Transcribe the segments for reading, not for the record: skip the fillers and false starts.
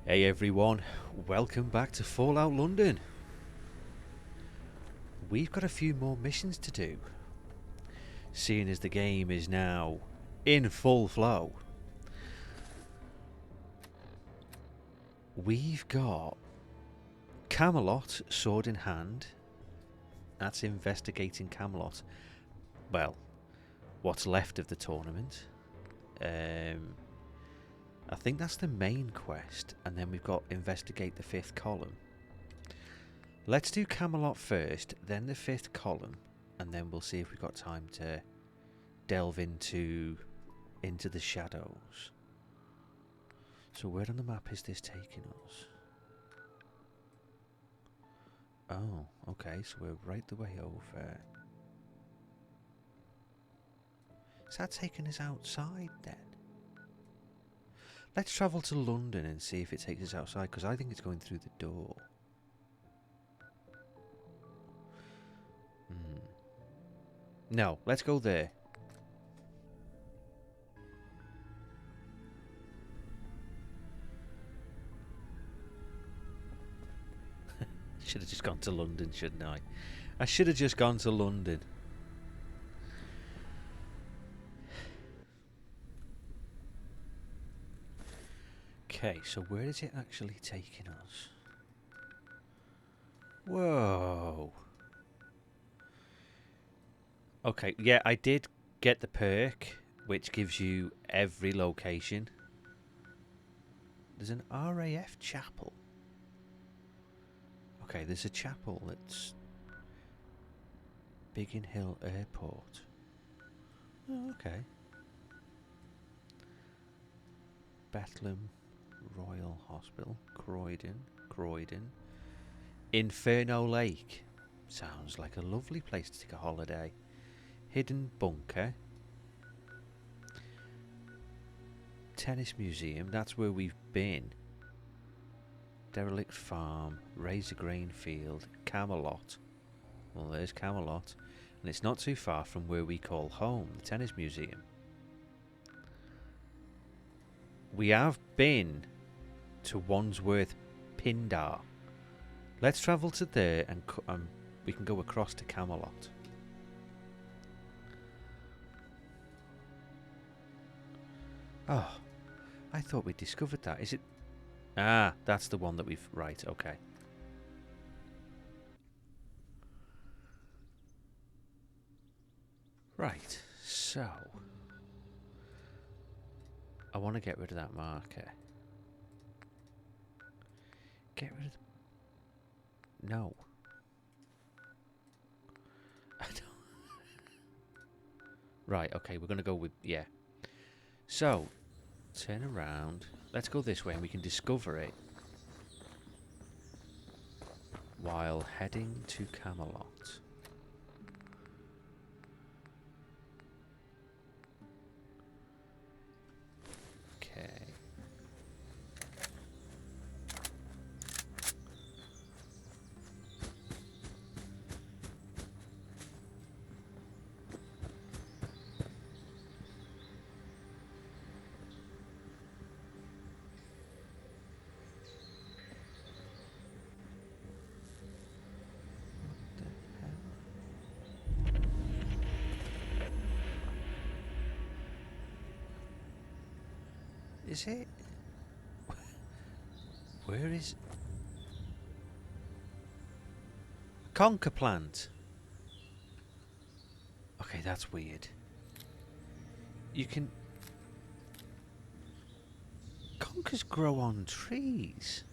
Hey everyone, welcome back to Fallout London. We've got a few more missions to do, seeing as the game is now in full flow. We've got Camelot, sword in hand. That's investigating Camelot. Well, what's left of the tournament. I think that's the main quest, and then we've got investigate the fifth column. Let's do Camelot first, then the fifth column, and then we'll see if we've got time to delve into the shadows. So where on the map is this taking us? Oh, okay, so we're right the way over. Is that taking us outside then? Let's travel to London and see if it takes us outside, because I think it's going through the door. No, let's go there. Should have just gone to London, shouldn't I? I should have just gone to London. Okay, so where is it actually taking us? Whoa. Okay, yeah, I did get the perk, which gives you every location. There's an RAF chapel. Okay, there's a chapel that's Biggin Hill Airport. Oh, okay. Bethlehem Royal Hospital, Croydon. Inferno Lake. Sounds like a lovely place to take a holiday. Hidden Bunker. Tennis Museum, that's where we've been. Derelict Farm, Razor Grain Field, Camelot. Well, there's Camelot. And it's not too far from where we call home, the Tennis Museum. We have been to Wandsworth Pindar. Let's travel to there and we can go across to Camelot. Oh, I thought we discovered that. Is it? Ah, that's the one that we've... Right, okay. Right, so... I want to get rid of that marker. Get rid of the... No. I don't... Right, okay, we're going to go with... Yeah. So, turn around. Let's go this way and we can discover it while heading to Camelot. Okay. Is it? Where is... Conker plant. Okay, that's weird. You can... Conkers grow on trees.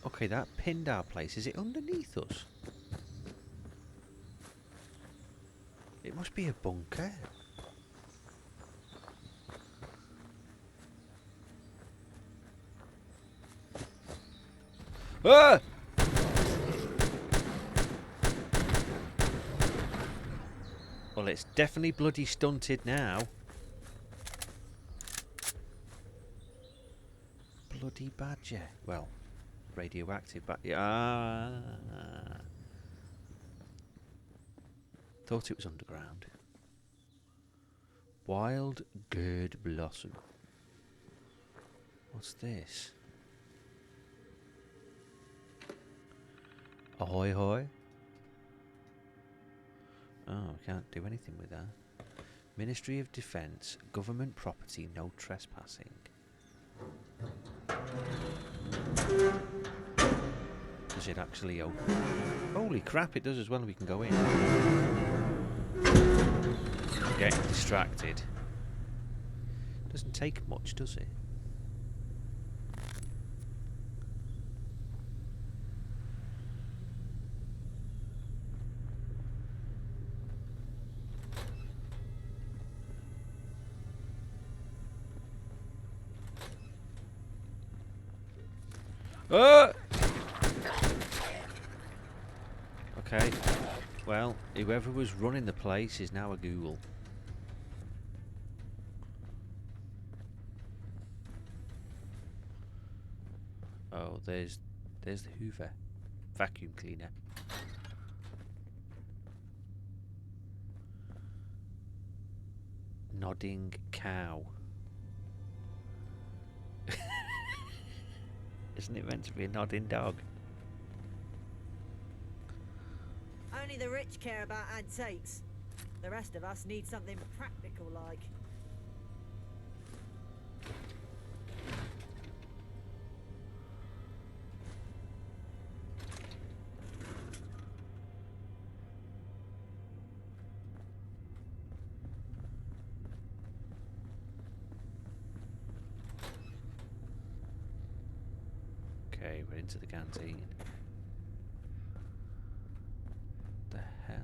Okay, that Pindar place, is it underneath us? It must be a bunker. Ah! Well, it's definitely bloody stunted now. Bloody badger. Well, radioactive, but yeah. Thought it was underground. Wild Gourd Blossom. What's this? Ahoy hoy. Oh, I can't do anything with that. Ministry of Defence. Government property. No trespassing. Does it actually open? Holy crap, it does as well. We can go in. I'm getting distracted. Doesn't take much, does it? Okay, well, whoever was running the place is now a ghoul. Oh, there's the Hoover vacuum cleaner. Nodding cow. Isn't it meant to be a nodding dog? Only the rich care about antiques. The rest of us need something practical like. Okay, we're into the canteen. The hell?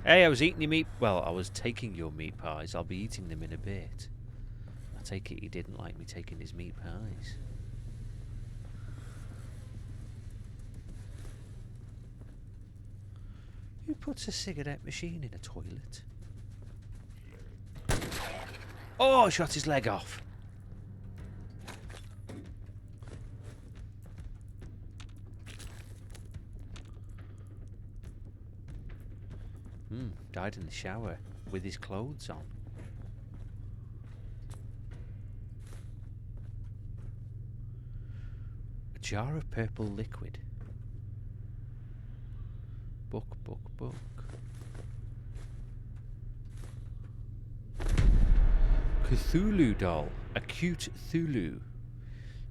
Hey, I was eating your meat. Well, I was taking your meat pies. I'll be eating them in a bit. I take it he didn't like me taking his meat pies. Who puts a cigarette machine in a toilet? Oh, I shot his leg off. Died in the shower with his clothes on. A jar of purple liquid. Book. Cthulhu doll. A cute Thulu.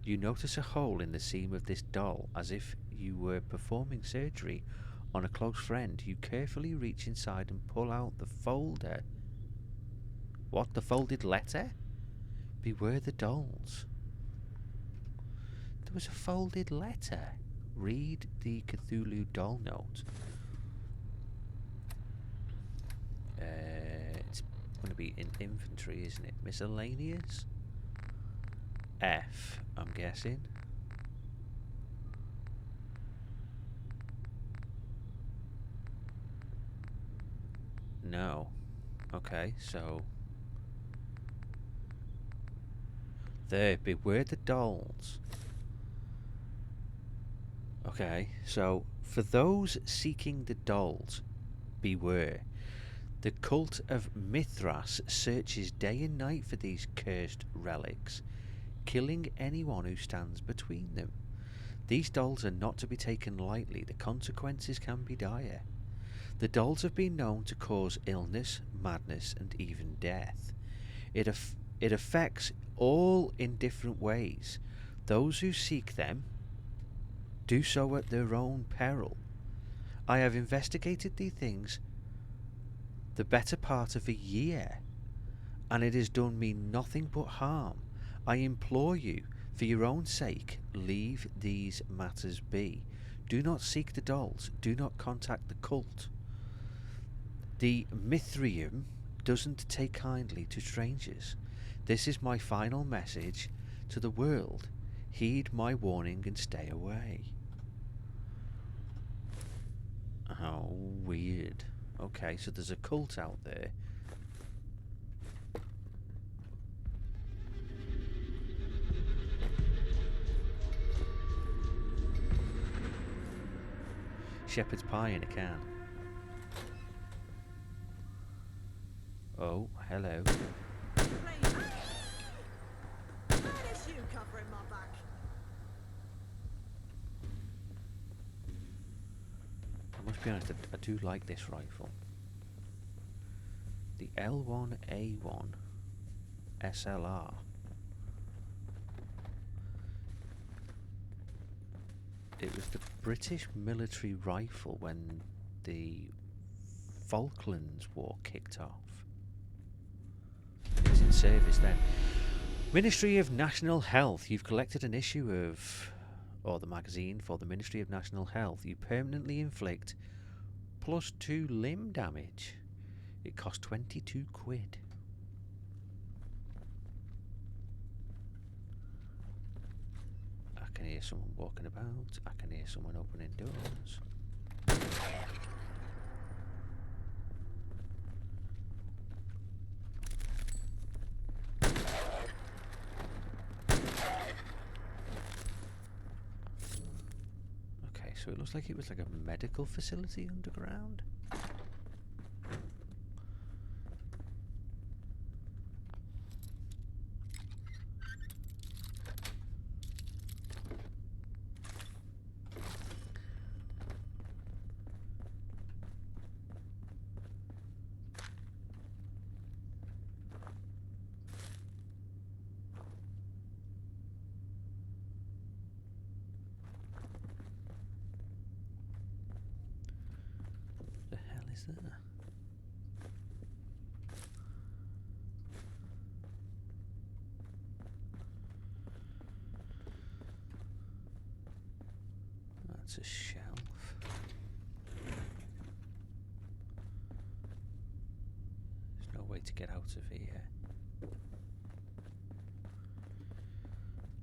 You notice a hole in the seam of this doll as if you were performing surgery on a close friend. You carefully reach inside and pull out the folder. What? The folded letter? Beware the dolls. There was a folded letter. Read the Cthulhu doll note. It's going to be in inventory, isn't it? Miscellaneous? F, I'm guessing. No. Okay, so... There, beware the dolls. Okay, so for those seeking the dolls, beware. The cult of Mithras searches day and night for these cursed relics, killing anyone who stands between them. These dolls are not to be taken lightly. The consequences can be dire. The dolls have been known to cause illness, madness, and even death. It affects all in different ways. Those who seek them do so at their own peril. I have investigated these things the better part of a year, and it has done me nothing but harm. I implore you, for your own sake, leave these matters be. Do not seek the dolls. Do not contact the cult. The Mithrium doesn't take kindly to strangers. This is my final message to the world. Heed my warning and stay away. How weird. Okay, so there's a cult out there. shepherd's pie in a can. Oh, hello. I must be honest, I do like this rifle. The L1A1 SLR. It was the British military rifle when the Falklands War kicked off. It was in service then. Ministry of National Health. You've collected an issue of, or the magazine for the Ministry of National Health. You permanently inflict +2 limb damage. It cost 22 quid. I can hear someone walking about. I can hear someone opening doors. Okay, so it looks like it was like a medical facility underground. There. That's a shelf. There's no way to get out of here.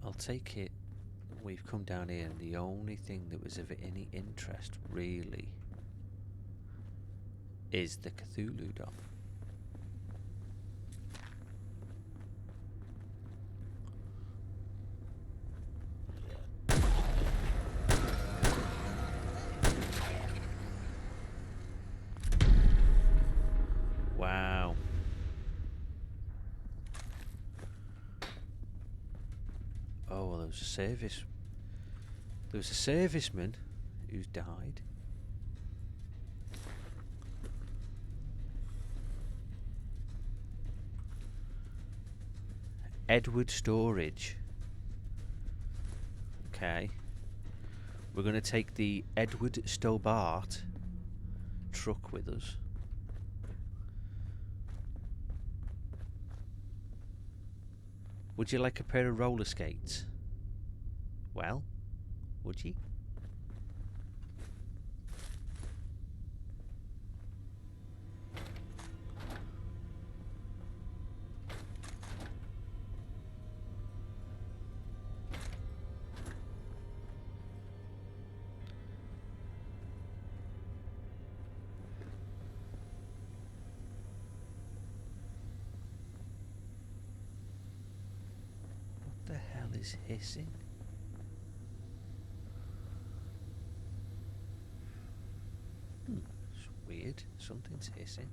I'll take it we've come down here and the only thing that was of any interest really is the Cthulhu doll. Wow. Oh, well, there was a serviceman who's died. Edward Storage. Okay. We're going to take the Edward Stobart truck with us. Would you like a pair of roller skates? Well, would you? Is hissing. It's weird. Something's hissing.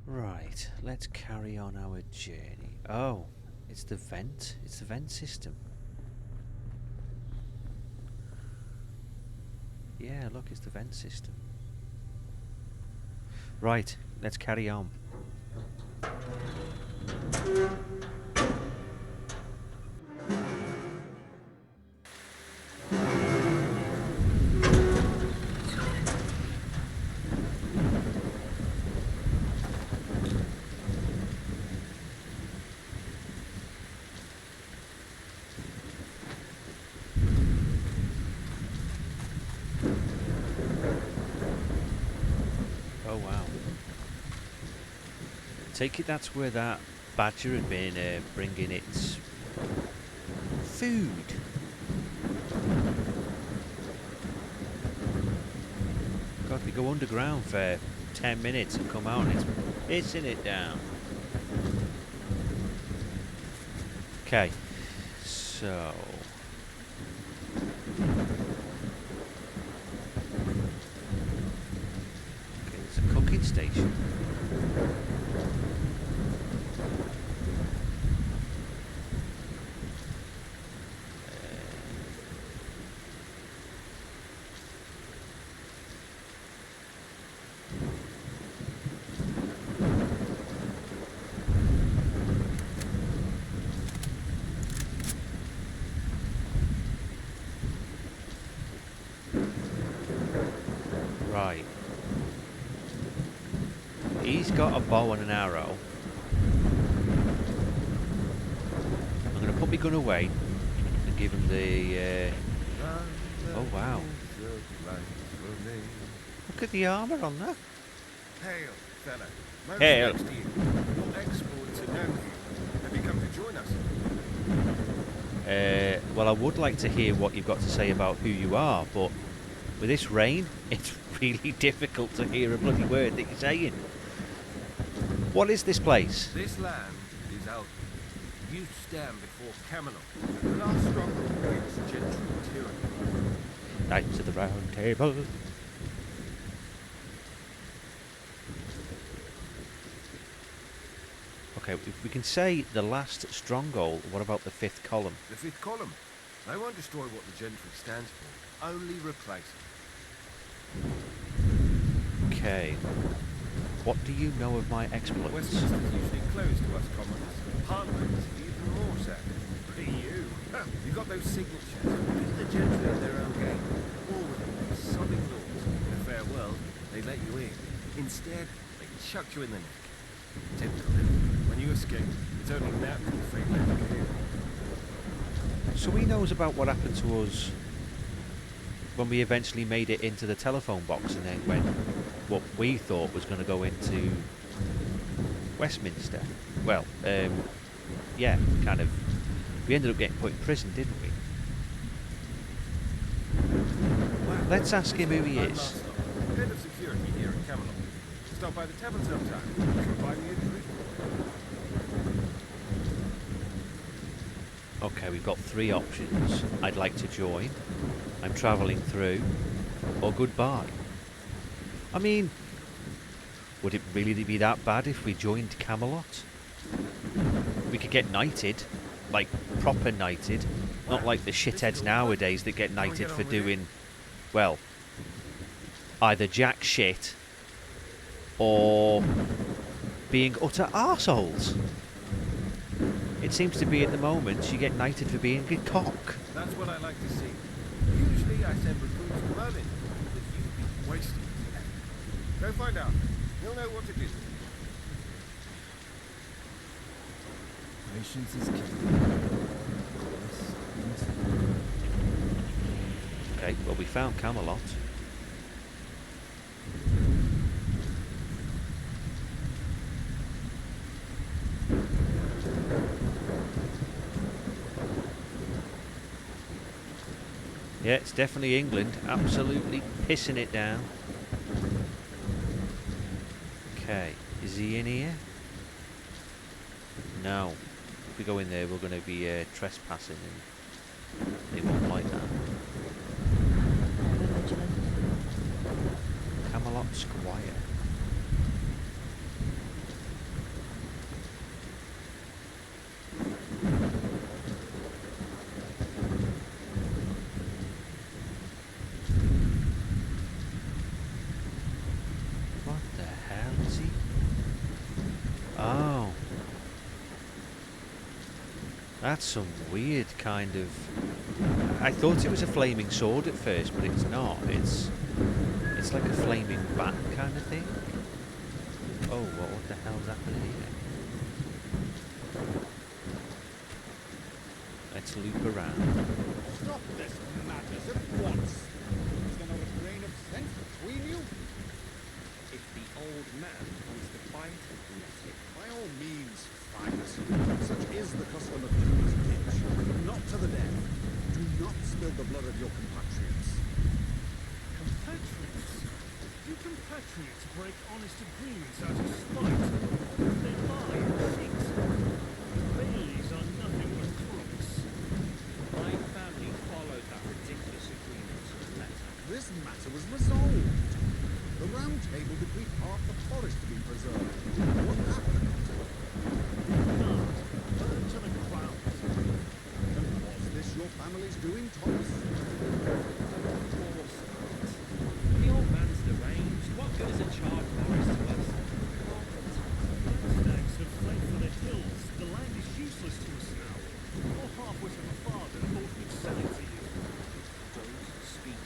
Right, let's carry on our journey. Oh, it's the vent. It's the vent system. Yeah, look, it's the vent system. Right, let's carry on. Take it that's where that badger had been bringing its food. God, we go underground for 10 minutes and come out and it's pissing it down. Okay, so station. Right. He's got a bow and an arrow. I'm going to put my gun away and give him the... oh, wow. Look at the armour on that. Hail, fella. My Hail. respects to you. Your exports are known here. Have you come to join us? Well, I would like to hear what you've got to say about who you are, but with this rain, it's really difficult to hear a bloody word that you're saying. What is this place? This land is Albion. You stand before Camelot, the last stronghold against gentry tyranny. Knights of the Round Table. Okay, if we can say the last stronghold, what about the fifth column? The fifth column. I won't destroy what the gentry stands for, only replace it. Okay. What do you know of my exploits? Westminster's usually closed to us commoners. Parliament's even more so. But you got those signatures. Beat the gentry in their own game. All with their sodding laws. In a fair world, they let you in. Instead, they chucked you in the neck. Typical. When you escape, it's only natural fate let you in. So he knows about what happened to us when we eventually made it into the telephone box and then went what we thought was going to go into Westminster. Well, yeah, kind of. We ended up getting put in prison, didn't we? Let's ask him who he is. Head of security here at Camelot. Stop by the tavern sometime. Come buy me a drink. Okay, we've got three options. I'd like to join, I'm travelling through, or goodbye. I mean, would it really be that bad if we joined Camelot? We could get knighted, like proper knighted, not like the shitheads nowadays that get knighted for doing, well, either jack shit or being utter arseholes. It seems to be at the moment you get knighted for being a cock. That's what I like to see. Usually I send recruits to Merlin, but you'd be wasting it. Go find out. He'll know what to do. Patience is key. Okay, well we found Camelot. Yeah, it's definitely England. Absolutely pissing it down. Okay, is he in here? No. If we go in there, we're going to be trespassing, and they won't like that. Camelot Squire. That's some weird kind of... I thought it was a flaming sword at first, but it's not. It's like a flaming bat kind of thing. Oh, what the hell's happening here? Let's loop around. Stop this madness at once! Is there not a grain of sense between you? If the old man wants to fight, let him. By all means, fight. Such is the custom of King's Ditch. Not to the death. Do not spill the blood of your compatriots. Compatriots? Do compatriots break honest agreements out of spite? They lie and cheat. The Baileys are nothing but crooks. My family followed that ridiculous agreement to the letter. This matter was resolved. The round table bequeathed half the forest to be preserved. What happened? Guard, burn to the ground. And was this your family's doing, Thomas? Of course not. The old man's deranged. What good is a charred forest to us? Stags have fled for the hills. The land is useless to us now. Your half-wit of a father thought we'd sell it to you. Don't speak.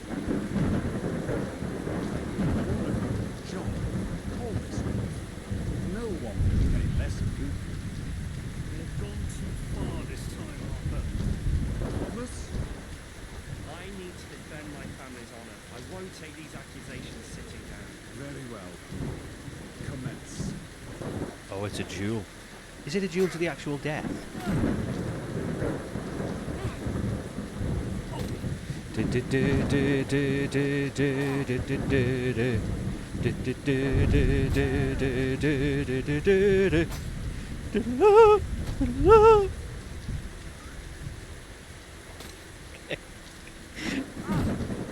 John, call this one. No one will think any less of you. They've gone too far this time, Arthur. Thomas? I need to defend my family's honor. I won't take these accusations sitting down. Very well. Commence. Oh, it's a duel. Is it a duel to the actual death?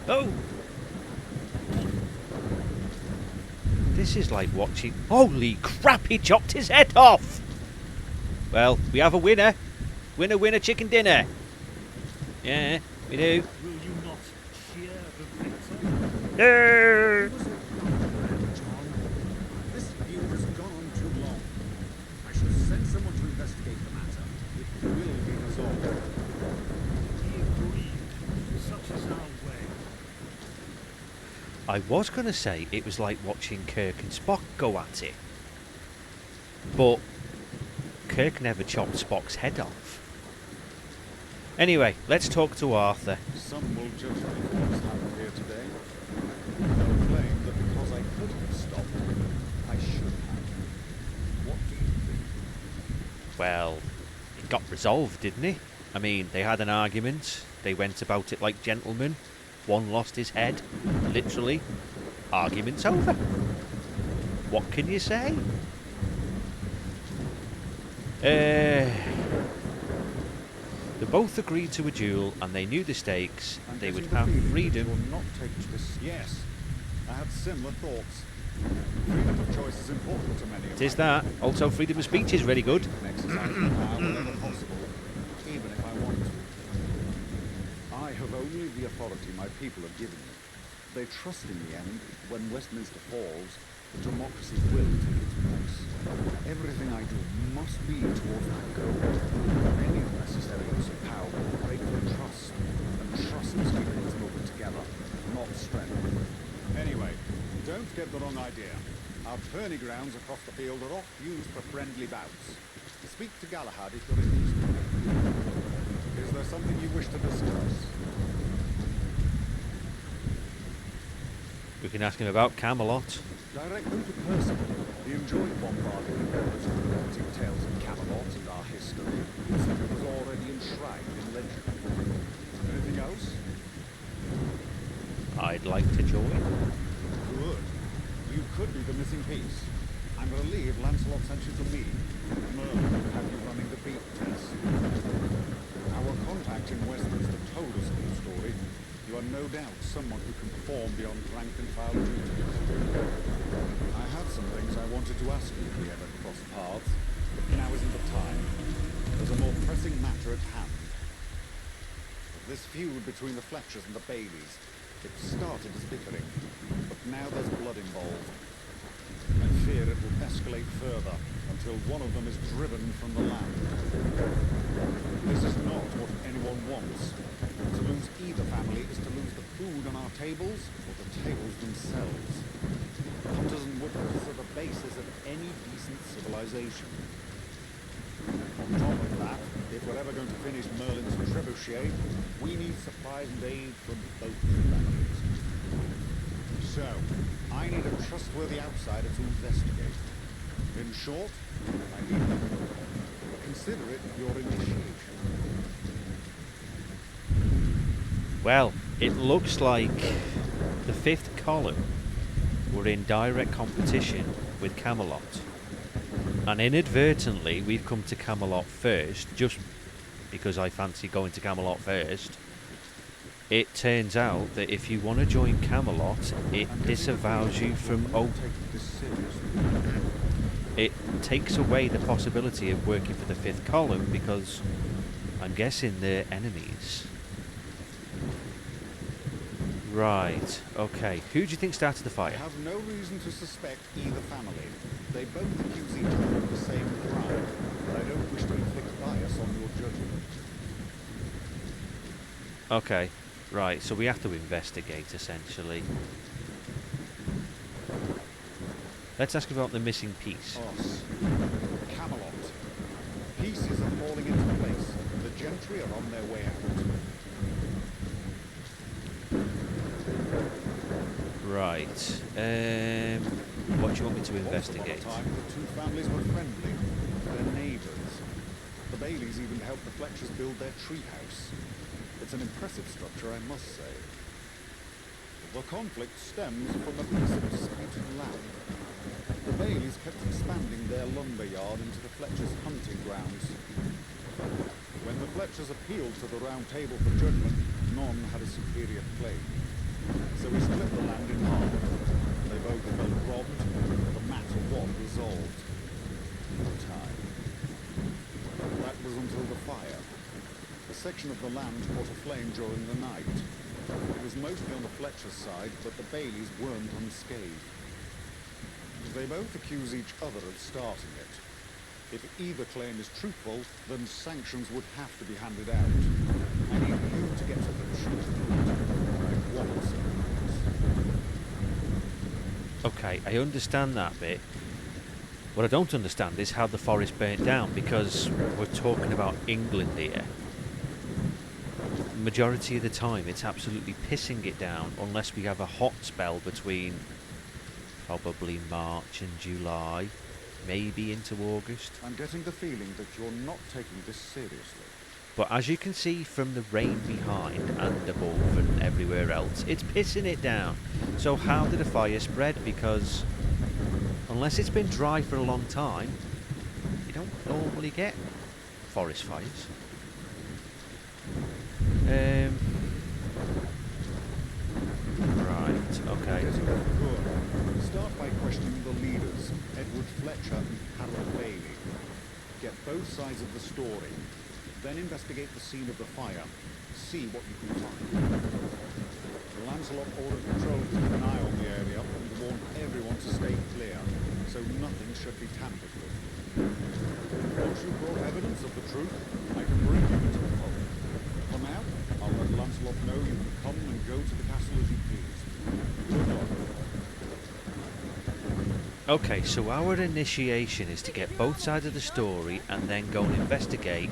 Oh! This is like watching... Holy crap, he chopped his head off! Well, we have a winner. Winner, winner, chicken dinner. Yeah, we do. Will you not cheer the victor? No! John, this feud has gone on too long. I shall send someone to investigate the matter. It will be resolved. We agree. Such is our way. I was going to say it was like watching Kirk and Spock go at it. But Kirk never chopped Spock's head off. Anyway, let's talk to Arthur. Some will judge me for what has happened here today. They'll claim that because I could have stopped, I should have. What do you think? Well, it got resolved, didn't it? I mean, they had an argument. They went about it like gentlemen. One lost his head. Literally. Argument's over. What can you say? They both agreed to a duel and they knew the stakes. I'm They would getting the have feeling that freedom. you will not take this. Yes, I had similar thoughts. Freedom of choice is important to many. It is that. Also, freedom of speech is very good. Exercise power whenever possible, even if I want to. I have only the authority my people have given me. They trust in the end, when Westminster falls, the democracy will take its place. Everything I do must be towards that goal. Any unnecessary use of power will break the trust, and trust is keeping this movement together, not strength. Anyway, don't get the wrong idea. Our tourney grounds across the field are oft used for friendly bouts. Speak to Galahad if you're interested. Is there something you wish to discuss? We can ask him about Camelot. Direct them to Percival. He enjoyed bombarding the world with relative tales of Camelot and our history, as if it was already enshrined in legend. Anything else? I'd like to join. Good. You could be the missing piece. I'm relieved Lancelot sent you to me. Merlin will have you running the beat test. Our contact in Westminster told us the story. You are no doubt someone who can perform beyond rank and file duties. I have some things I wanted to ask you if we ever cross paths, but now isn't the time. There's a more pressing matter at hand. This feud between the Fletchers and the Baileys, it started as bickering, but now there's blood involved. I fear it will escalate further until one of them is driven from the land. This is not what anyone wants. To lose either family is to lose the food on our tables or the tables themselves. Hunters and woodcutters are the basis of any decent civilization. On top of that, if we're ever going to finish Merlin's trebuchet, we need supplies and aid from both families. So, I need a trustworthy outsider to investigate. In short, I need you. Consider it your initiation. Well, it looks like the fifth column were in direct competition with Camelot. And inadvertently, we've come to Camelot first, just because I fancy going to Camelot first. it turns out that if you want to join Camelot, it disavows you from... Oh, Taking this seriously. it takes away the possibility of working for the fifth column because I'm guessing they're enemies. Right, okay. Who do you think started the I fire? have no reason to suspect either family. They both accuse each other of the same crime, but I don't wish to inflict bias on your judgment. Okay, right, so we have to investigate essentially. Let's ask about the missing piece. Os. Camelot. Pieces are falling into place. The gentry are on their way out. Right, what do you want me to Once upon a investigate? time, the two families were friendly. They're neighbours. The Baileys even helped the Fletchers build their treehouse. It's an impressive structure, I must say. The conflict stems from a piece of disputed land. The Baileys kept expanding their lumber yard into the Fletchers' hunting grounds. When the Fletchers appealed to the Round Table for judgment, none had a superior claim. So we split the land in half. They both felt robbed, but the matter was resolved. In time. That was until the fire. A section of the land caught aflame during the night. It was mostly on the Fletcher's side, but the Baileys weren't unscathed. They both accuse each other of starting it. If either claim is truthful, then sanctions would have to be handed out. I need you to get to the truth. I want sanctions. Okay, I understand that bit. What I don't understand is how the forest burnt down, because we're talking about England here. Majority of the time it's absolutely pissing it down unless we have a hot spell between probably March and July, maybe into August. I'm getting the feeling that you're not taking this seriously. But as you can see from the rain behind and above and everywhere else, it's pissing it down. So how did a fire spread? Because unless it's been dry for a long time, you don't normally get forest fires. Right, okay. Getting good. Start by questioning the leaders, Edward Fletcher and Harold Bailey. Get both sides of the story. Then investigate the scene of the fire. See what you can find. Lancelot ordered patrols to keep an eye on the area and warned everyone to stay clear, so nothing should be tampered with. Once you've brought evidence of the truth, I can bring you into the fold. For now, I'll let Lancelot know you can come and go to the castle as you please. Good luck. Okay, so our initiation is to get both sides of the story and then go and investigate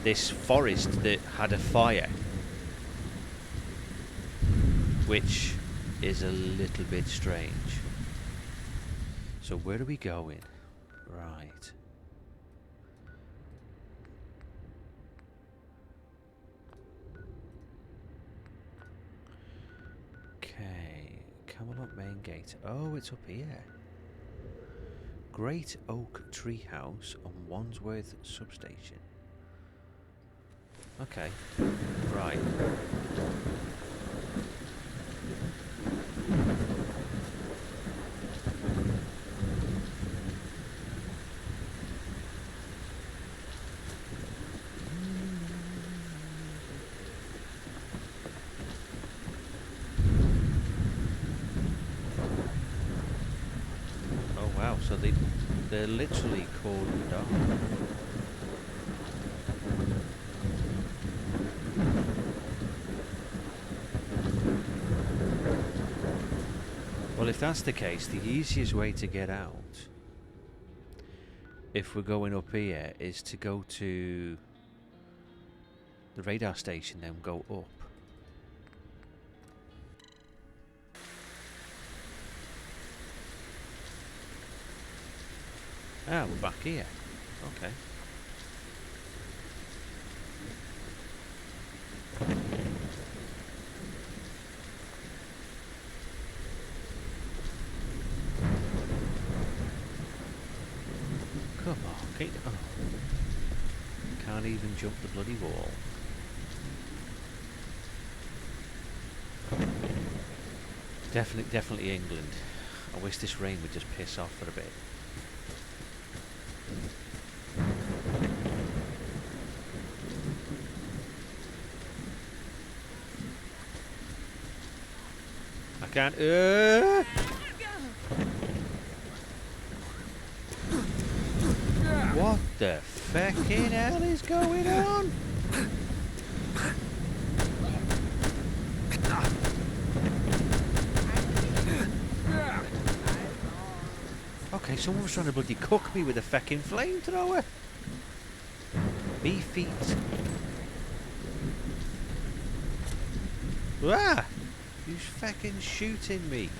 this forest that had a fire, which is a little bit strange. So where are we going? Right. Okay, Camelot main gate. Oh, it's up here. Great Oak Treehouse on Wandsworth Substation. Okay, right. Oh wow, so they're literally cordoned off. Well, if that's the case, the easiest way to get out, if we're going up here, is to go to the radar station, then go up. Ah, we're back here. Okay. Come on, can't even jump the bloody wall. Definitely England. I wish this rain would just piss off for a bit. I can't. What the fucking hell is going on? Okay, someone was trying to bloody cook me with a fucking flamethrower. Me feet. Ah! Who's fucking shooting me?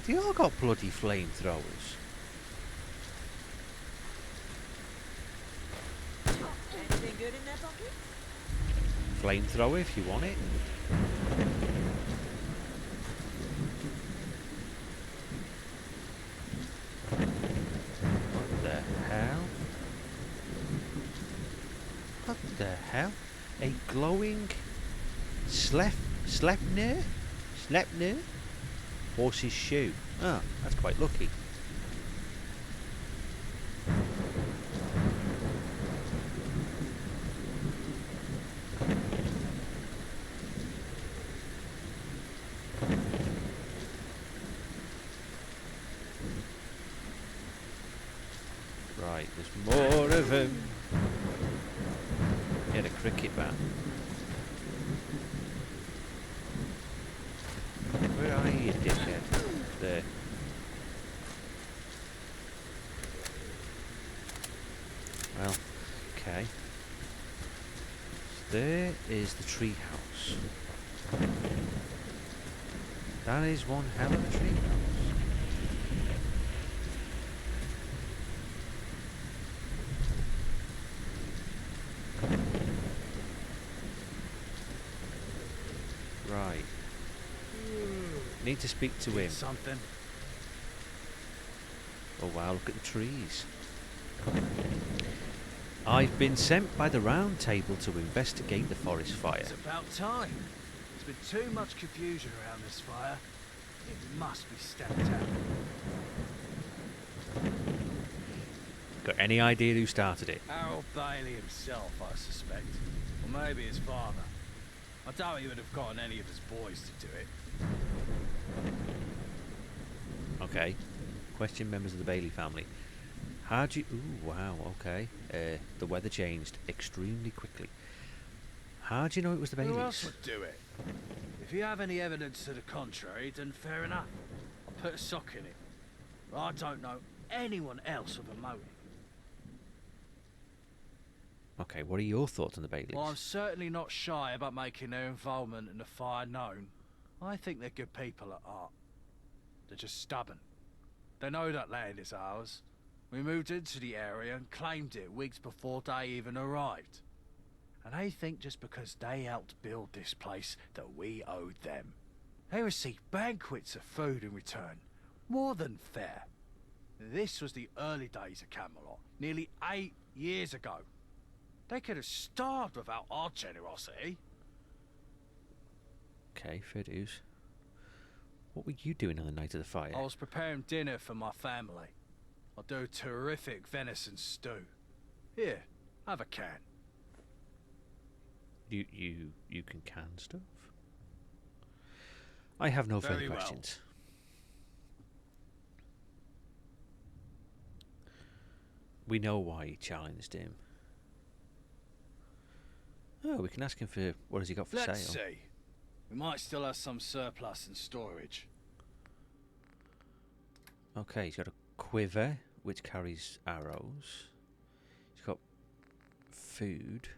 They all got bloody flamethrowers. Anything good in their pocket? Flamethrower if you want it. What the hell? What the hell? A glowing Sleipnir? Horse's shoe. Ah, that's quite lucky. Right, there's more of them. Get a cricket bat. Where are you, dickhead? There. Well, okay. So there is the tree house. That is one hell of a tree house. Right. Need to speak to him. Something. Oh wow, look at the trees. I've been sent by the Round Table to investigate the forest fire. It's about time. There's been too much confusion around this fire. It must be stamped out. Got any idea who started it? Harold Bailey himself, I suspect. Or maybe his father. I doubt he would have gotten any of his boys to do it. Okay. Question members of the Bailey family. How do you... Ooh, wow, okay. The weather changed extremely quickly. How do you know it was the Baileys? Who else would do it? If you have any evidence to the contrary, then fair enough. I'll put a sock in it. But I don't know anyone else with a motive. Okay, what are your thoughts on the Baileys? Well, I'm certainly not shy about making their involvement in the fire known. I think they're good people at heart. They're just stubborn. They know that land is ours. We moved into the area and claimed it weeks before they even arrived. And they think just because they helped build this place that we owed them. They received banquets of food in return. More than fair. This was the early days of Camelot, nearly 8 years ago. They could have starved without our generosity. Okay, fair dues. What were you doing on the night of the fire? I was preparing dinner for my family. I do terrific venison stew. Here, have a can. You can can stuff? I have no further Very well. questions. We know why he challenged him. Oh, we can ask him for what has he got for Let's sale. see. We might still have some surplus in storage. Okay, he's got a quiver which carries arrows. He's got food.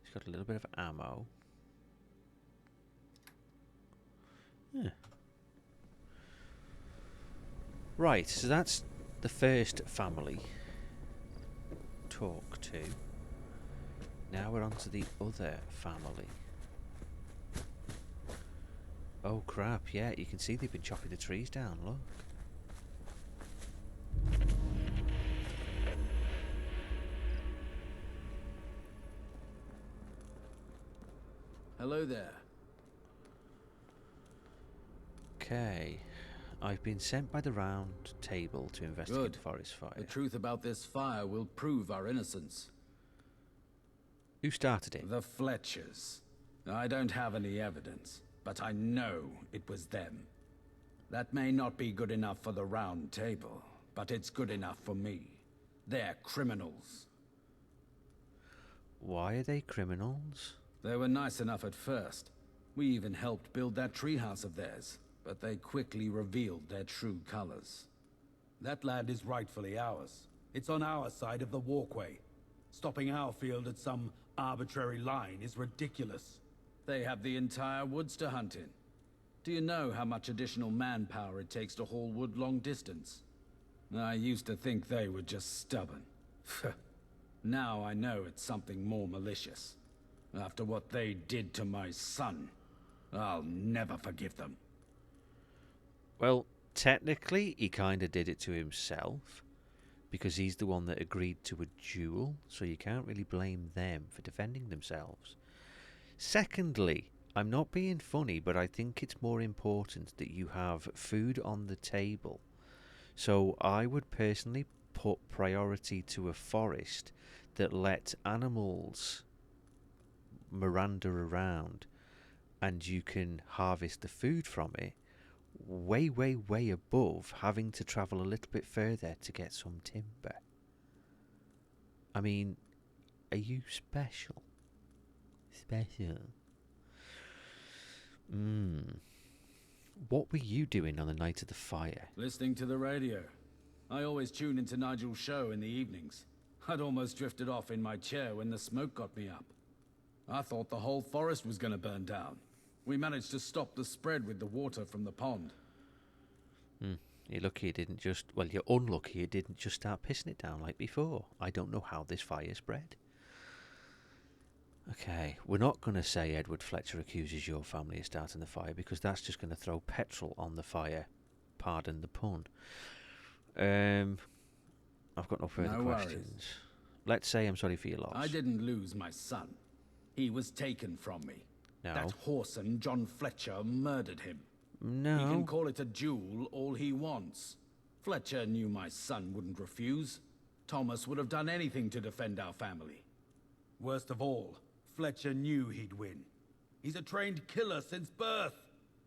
He's got a little bit of ammo. Yeah. Right, so that's the first family. Talk to. Now we're on to the other family. Oh crap, yeah, you can see they've been chopping the trees down, look. Hello there. Okay. I've been sent by the round table to investigate Good. the forest fire. The truth about this fire will prove our innocence. Who started it? The Fletchers. I don't have any evidence, but I know it was them. That may not be good enough for the round table, but it's good enough for me. They're criminals. Why are they criminals? They were nice enough at first. We even helped build that treehouse of theirs, but they quickly revealed their true colors. That land is rightfully ours. It's on our side of the walkway. Stopping our field at some arbitrary line is ridiculous. They have the entire woods to hunt in. Do you know how much additional manpower it takes to haul wood long distance? I used to think they were just stubborn. Now I know it's something more malicious. After what they did to my son, I'll never forgive them. Well, technically, he kind of did it to himself, because he's the one that agreed to a duel, so you can't really blame them for defending themselves. Secondly, I'm not being funny, but I think it's more important that you have food on the table. So I would personally put priority to a forest that let animals Miranda around and you can harvest the food from it, way, way, way above having to travel a little bit further to get some timber. I mean, are you special? Special. What were you doing on the night of the fire? Listening to the radio. I always tune into Nigel's show in the evenings. I'd almost drifted off in my chair when the smoke got me up. I thought the whole forest was gonna burn down. We managed to stop the spread with the water from the pond. You're lucky it didn't just... Well, you're unlucky it didn't just start pissing it down like before. I don't know how this fire spread. Okay, we're not going to say Edward Fletcher accuses your family of starting the fire, because that's just going to throw petrol on the fire. Pardon the pun. I've got no further questions. Let's say I'm sorry for your loss. I didn't lose my son. He was taken from me. No. That whoreson John Fletcher murdered him. No. He can call it a duel all he wants. Fletcher knew my son wouldn't refuse. Thomas would have done anything to defend our family. Worst of all, Fletcher knew he'd win. He's a trained killer since birth.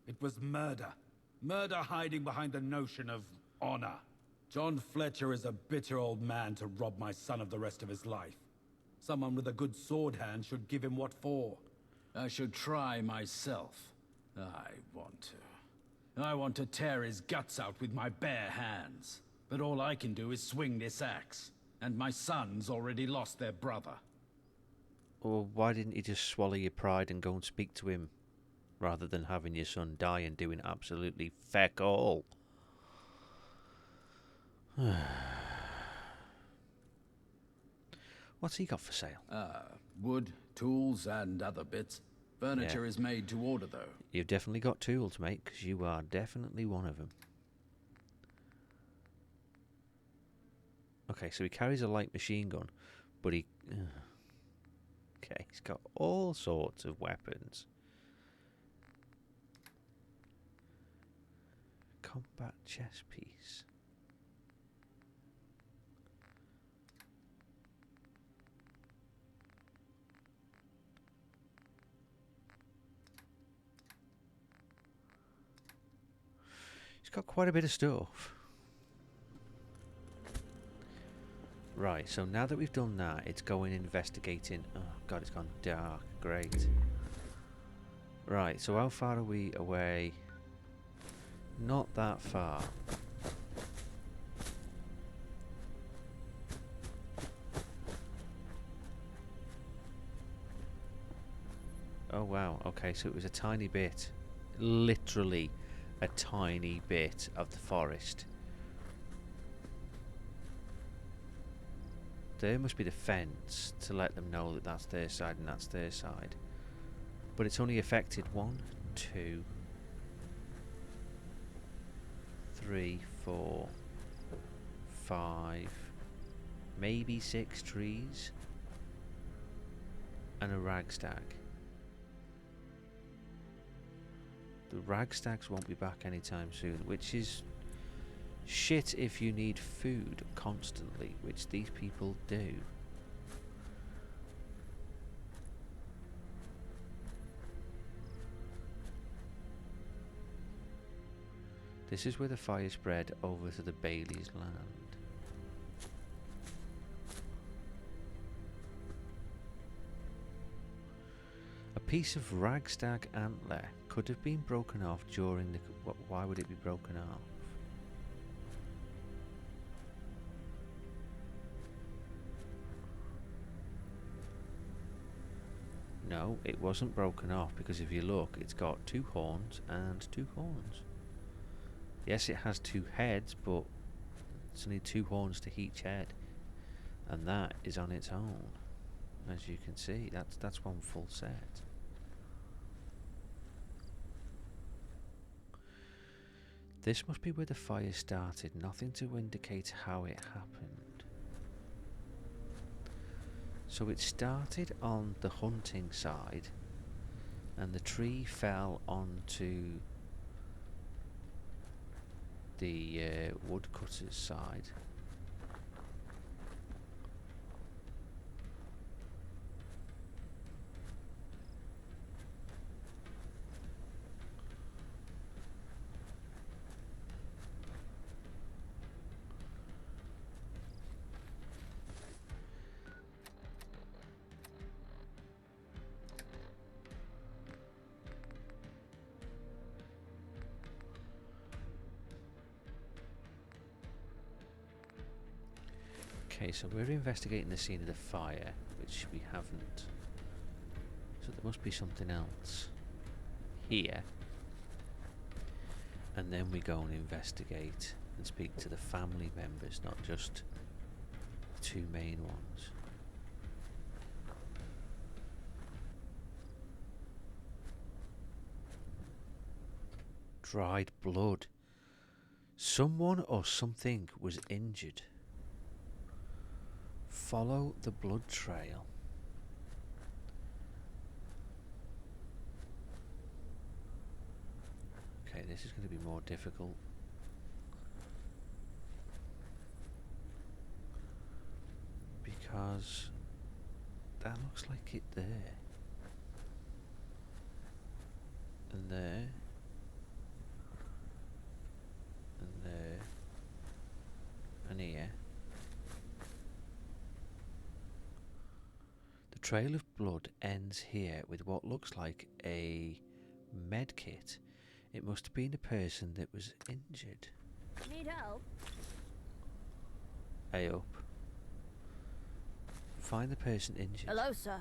It was murder. Murder hiding behind the notion of honor. John Fletcher is a bitter old man to rob my son of the rest of his life. Someone with a good sword hand should give him what for. I should try myself. I want to tear his guts out with my bare hands. But all I can do is swing this axe. And my sons already lost their brother. Well, why didn't you just swallow your pride and go and speak to him, rather than having your son die and doing absolutely feck all? What's he got for sale? Wood, tools, and other bits. Furniture is made to order, though. You've definitely got tools, mate, because you are definitely one of them. Okay, so he carries a light machine gun, but he... Okay, he's got all sorts of weapons. Combat chess piece. He's got quite a bit of stuff. Right, so now that we've done that, it's going investigating. Oh god, it's gone dark. Great. Right, so how far are we away? Not that far. Oh wow, okay, so it was a tiny bit. Literally a tiny bit of the forest. There must be the fence to let them know that that's their side and that's their side. But it's only affected 1, 2, 3, 4, 5, maybe 6 trees and a ragstack. The Ragstags won't be back anytime soon, which is shit if you need food constantly, which these people do. This is where the fire spread over to the Bailey's land. A piece of Ragstag antler could have been broken off during the... Why would it be broken off? No, it wasn't broken off because if you look, it's got 2 horns and 2 horns. Yes, it has 2 heads, but it's only 2 horns to each head, and that is on its own. As you can see, that's one full set. This must be where the fire started, nothing to indicate how it happened. So it started on the hunting side, and the tree fell onto the woodcutter's side. Okay, so we're investigating the scene of the fire, which we haven't. So there must be something else here. And then we go and investigate and speak to the family members, not just the 2 main ones. Dried blood. Someone or something was injured. Follow the blood trail. Okay, this is going to be more difficult. Because that looks like it there. And there. And there. And here. The trail of blood ends here with what looks like a med kit. It must have been a person that was injured. Need help? Hey up. Find the person injured. Hello, sir.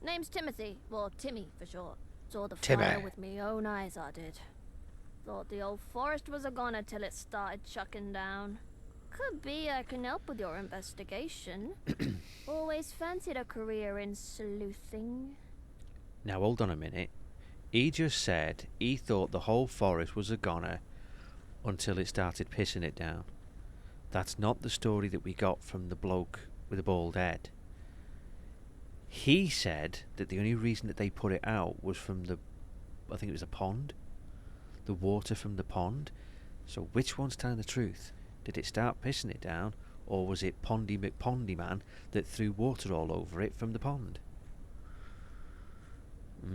Name's Timothy, or Timmy for short. Saw the Timmy. fire with me own eyes, I did. Thought the old forest was a goner till it started chucking down. Could be I can help with your investigation. Always fancied a career in sleuthing. Now hold on a minute. He just said he thought the whole forest was a goner until it started pissing it down. That's not the story that we got from the bloke with the bald head. He said that the only reason that they put it out was from the, I think it was a pond. The water from the pond. So which one's telling the truth? Did it start pissing it down, or was it Pondy McPondy Man that threw water all over it from the pond? I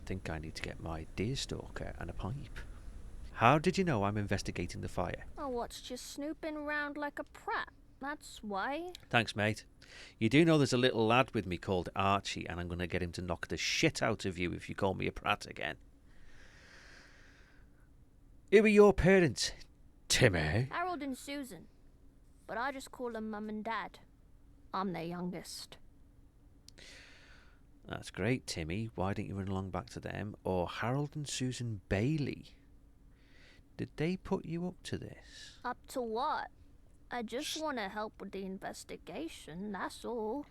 think I need to get my deerstalker and a pipe. How did you know I'm investigating the fire? I watched you snooping around like a prat. That's why. Thanks, mate. You do know there's a little lad with me called Archie, and I'm going to get him to knock the shit out of you if you call me a prat again. Who are your parents, Timmy? Harold and Susan. But I just call them Mum and Dad. I'm their youngest. That's great, Timmy. Why don't you run along back to them? Or Harold and Susan Bailey. Did they put you up to this? Up to what? I just want to help with the investigation, that's all.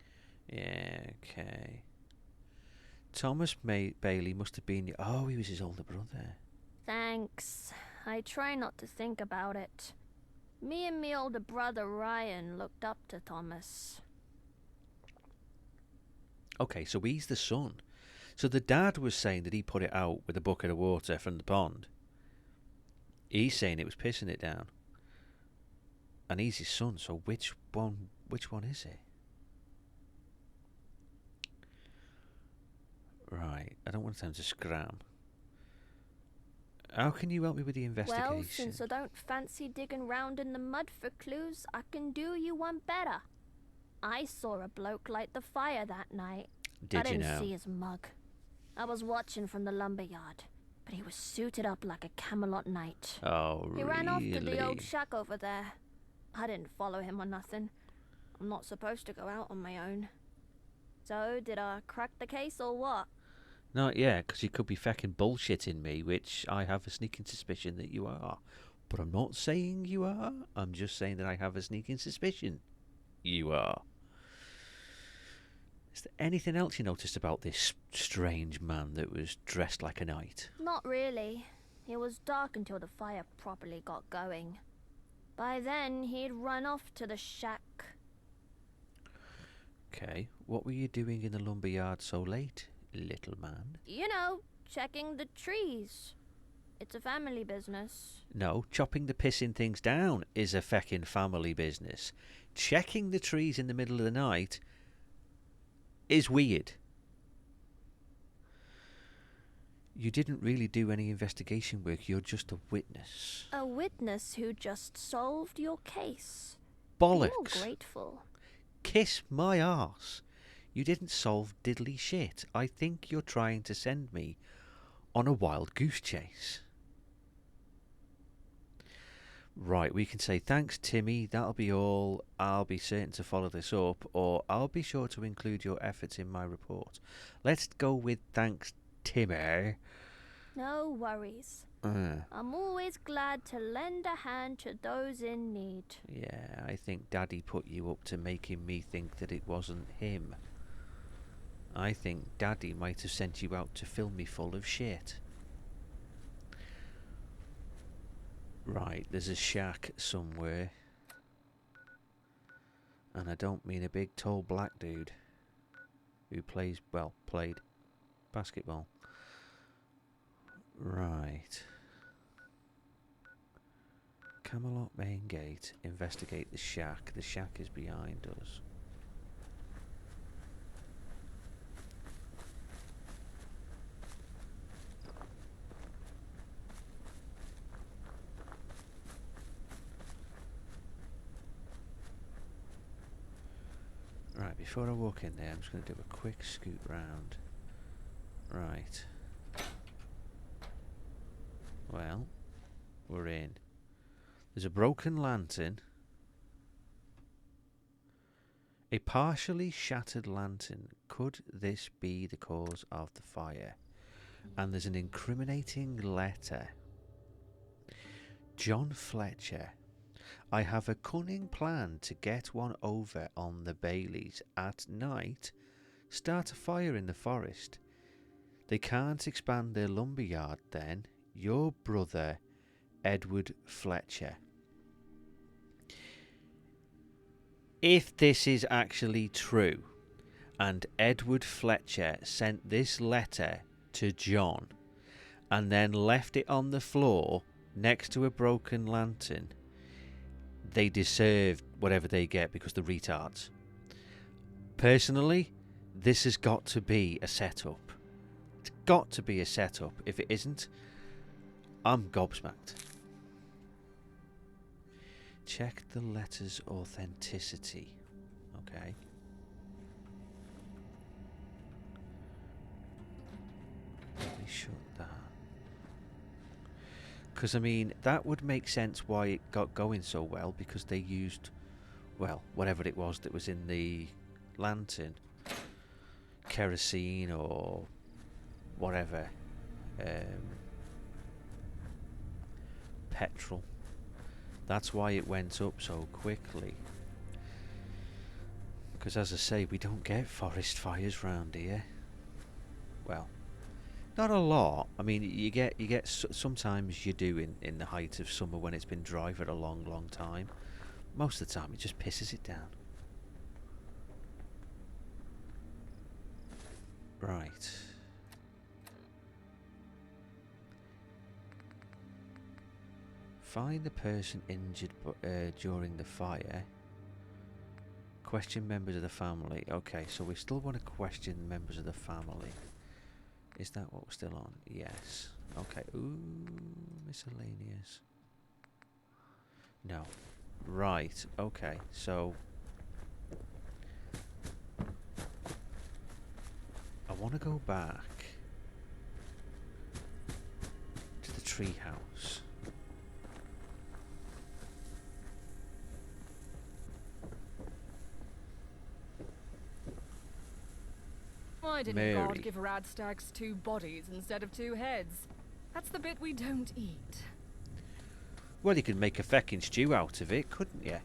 Yeah, okay. Thomas Bailey must have been... Oh, he was his older brother. Thanks. I try not to think about it. Me and me older brother Ryan looked up to Thomas. Okay, so he's the son. So the dad was saying that he put it out with a bucket of water from the pond. He's saying it was pissing it down. And he's his son, so which one is it? Right, I don't want time to scram. How can you help me with the investigation? Well, since I don't fancy digging round in the mud for clues, I can do you one better. I saw a bloke light the fire that night. I didn't see his mug. I was watching from the lumberyard, but he was suited up like a Camelot knight. Oh, really? He ran off to the old shack over there. I didn't follow him or nothing. I'm not supposed to go out on my own. So, did I crack the case or what? Not yet, because you could be fecking bullshitting me, which I have a sneaking suspicion that you are. But I'm not saying you are. I'm just saying that I have a sneaking suspicion you are. Is there anything else you noticed about this strange man that was dressed like a knight? Not really. It was dark until the fire properly got going. By then, he'd run off to the shack. Okay, what were you doing in the lumberyard so late, little man? You know, checking the trees. It's a family business. No, chopping the pissing things down is a feckin' family business. Checking the trees in the middle of the night is weird. You didn't really do any investigation work, you're just a witness. A witness who just solved your case. Bollocks. You're grateful. Kiss my arse. You didn't solve diddly shit. I think you're trying to send me on a wild goose chase. Right, we can say thanks, Timmy. That'll be all. I'll be certain to follow this up, or I'll be sure to include your efforts in my report. Let's go with thanks, Timmy. No worries. I'm always glad to lend a hand to those in need. Yeah, I think Daddy put you up to making me think that it wasn't him. I think Daddy might have sent you out to fill me full of shit. Right, there's a shack somewhere. And I don't mean a big tall black dude who played basketball. Right. Camelot main gate. Investigate the shack. The shack is behind us. Right, before I walk in there, I'm just going to do a quick scoot round. Right. Well, we're in. There's a broken lantern. A partially shattered lantern. Could this be the cause of the fire? And there's an incriminating letter. John Fletcher. I have a cunning plan to get one over on the Baileys at night. Start a fire in the forest. They can't expand their lumberyard then. Your brother, Edward Fletcher. If this is actually true, and Edward Fletcher sent this letter to John, and then left it on the floor next to a broken lantern, they deserve whatever they get because they're retards. Personally, this has got to be a setup. It's got to be a setup. If it isn't, I'm gobsmacked. Check the letter's authenticity. Okay. Let me shut that. Because, I mean, that would make sense why it got going so well, because they used, well, whatever it was that was in the lantern. Kerosene or whatever. Petrol. That's why it went up so quickly. Because, as I say, we don't get forest fires round here. Well, not a lot. I mean, you get sometimes you do in the height of summer when it's been dry for a long time. Most of the time it just pisses it down. Right. Find the person injured during the fire. Question members of the family. Okay, so we still want to question members of the family. Is that what we're still on? Yes. Okay. Ooh, miscellaneous. No. Right. Okay. So I want to go back to the treehouse. Why didn't Mary. God give radstags 2 bodies instead of 2 heads? That's the bit we don't eat. Well, you could make a feckin' stew out of it, couldn't you?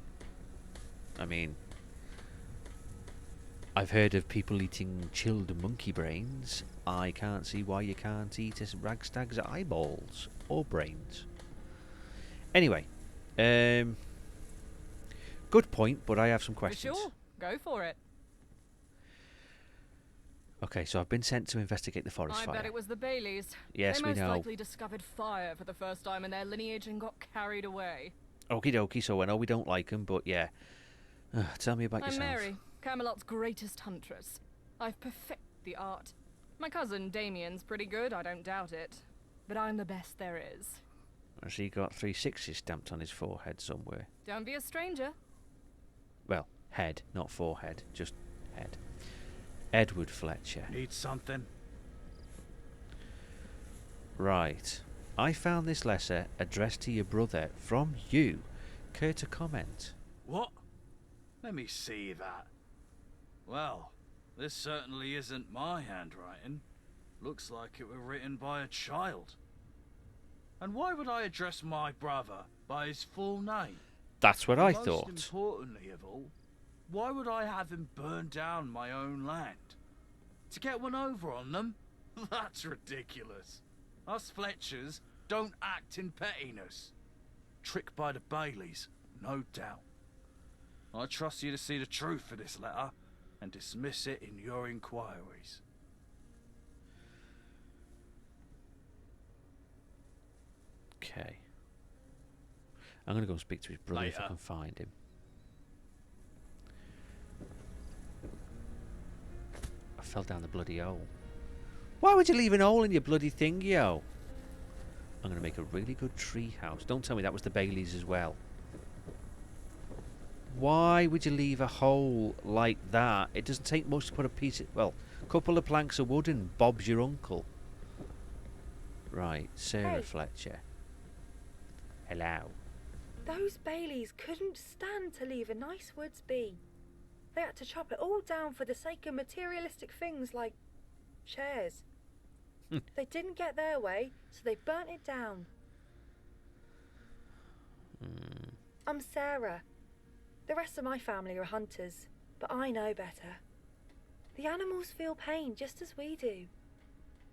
I mean, I've heard of people eating chilled monkey brains. I can't see why you can't eat a ragstag's eyeballs or brains. Anyway, good point, but I have some questions. For sure, go for it. Okay, so I've been sent to investigate the forest fire. I bet it was the Baileys. Yes, they we know. most likely discovered fire for the first time in their lineage and got carried away. Okie dokie, so I know we don't like them, but yeah. Tell me about I'm yourself. Mary, Camelot's greatest huntress. I've perfected the art. My cousin Damien's pretty good, I don't doubt it. But I'm the best there is. Has he got 3 6s stamped on his forehead somewhere? Don't be a stranger. Well, head, not forehead, just head. Edward Fletcher. Need something? Right. I found this letter addressed to your brother from you. Care to comment? What? Let me see that. Well, this certainly isn't my handwriting. Looks like it were written by a child. And why would I address my brother by his full name? That's what I Most thought. importantly of all, why would I have him burn down my own land? To get one over on them? That's ridiculous. Us Fletchers don't act in pettiness. Tricked by the Baileys, no doubt. I trust you to see the truth of this letter and dismiss it in your inquiries. Okay. I'm going to go and speak to his brother if I Later. can find him. I fell down the bloody hole. Why would you leave an hole in your bloody thing, yo? I'm going to make a really good tree house. Don't tell me that was the Baileys as well. Why would you leave a hole like that? It doesn't take much to put a piece of... Well, a couple of planks of wood and Bob's your uncle. Right, Sarah Hey. Fletcher. Hello. Those Baileys couldn't stand to leave a nice woods be. They had to chop it all down for the sake of materialistic things like chairs. They didn't get their way, so they burnt it down. I'm Sarah. The rest of my family are hunters, but I know better. The animals feel pain just as we do.